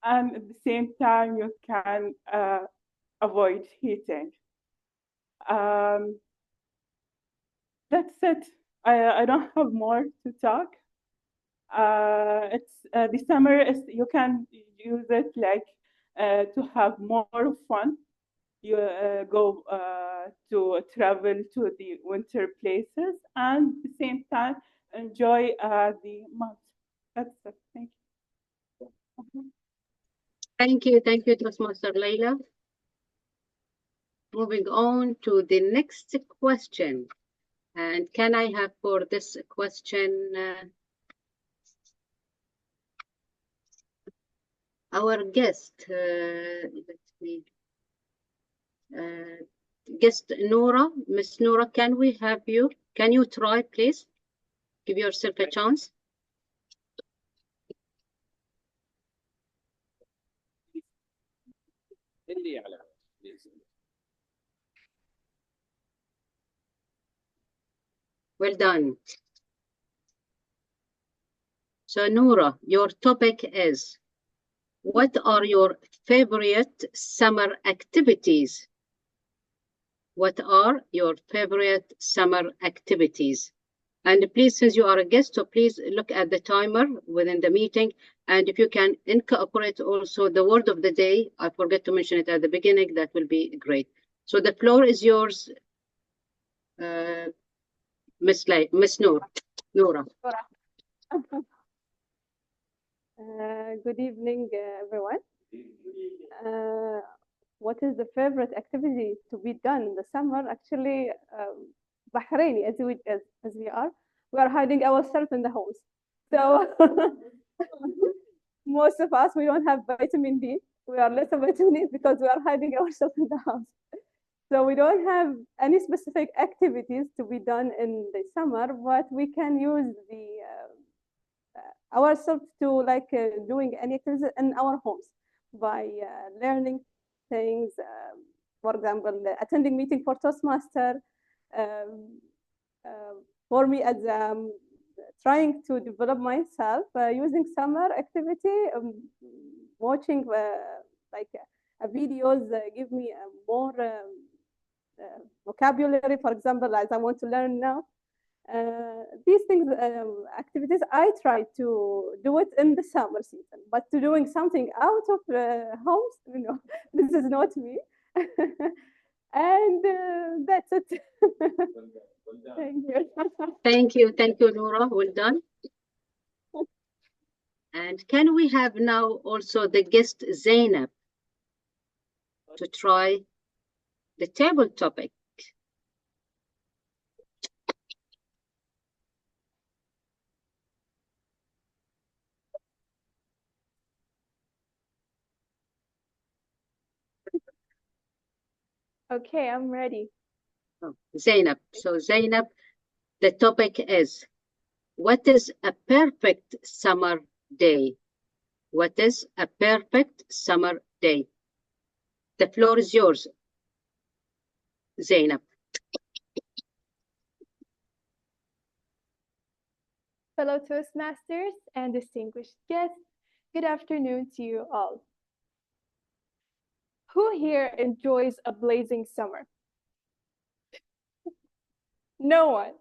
and at the same time you can avoid heating. That's it. I don't have more to talk. It's the summer is you can use it like to have more fun. You go to travel to the winter places and at the same time enjoy the month. That's it. Thank you. Thank you, Toastmaster Leila. Moving on to the next question. And can I have for this question our guest, guest Nora, Miss Nora, can we have you? Can you try, please? Give yourself a chance. Well done. So Nora, your topic is, what are your favorite summer activities? What are your favorite summer activities? And please, since you are a guest, so please look at the timer within the meeting. And if you can incorporate also the word of the day, I forget to mention it at the beginning, that will be great. So the floor is yours, Miss Nora. Good evening, everyone. What is the favorite activity to be done in the summer? Actually, Bahraini, as we are hiding ourselves in the house. So most of us, we don't have vitamin D. We are less of vitamin D because we are hiding ourselves in the house. So we don't have any specific activities to be done in the summer, but we can use the ourselves to like doing any activities in our homes by learning things. For example, attending meeting for Toastmaster. For me, as trying to develop myself using summer activity, watching like videos give me more vocabulary. For example, as I want to learn now. These things, activities, I try to do it in the summer season, but to doing something out of homes, you know, this is not me. And that's it. Thank you. Thank you, Nora. Well done. And can we have now also the guest Zainab to try the table topic? Okay, I'm ready. Oh, Zainab. So Zainab, the topic is, what is a perfect summer day? What is a perfect summer day? The floor is yours, Zainab. Fellow Toastmasters and distinguished guests, good afternoon to you all. Who here enjoys a blazing summer? No one.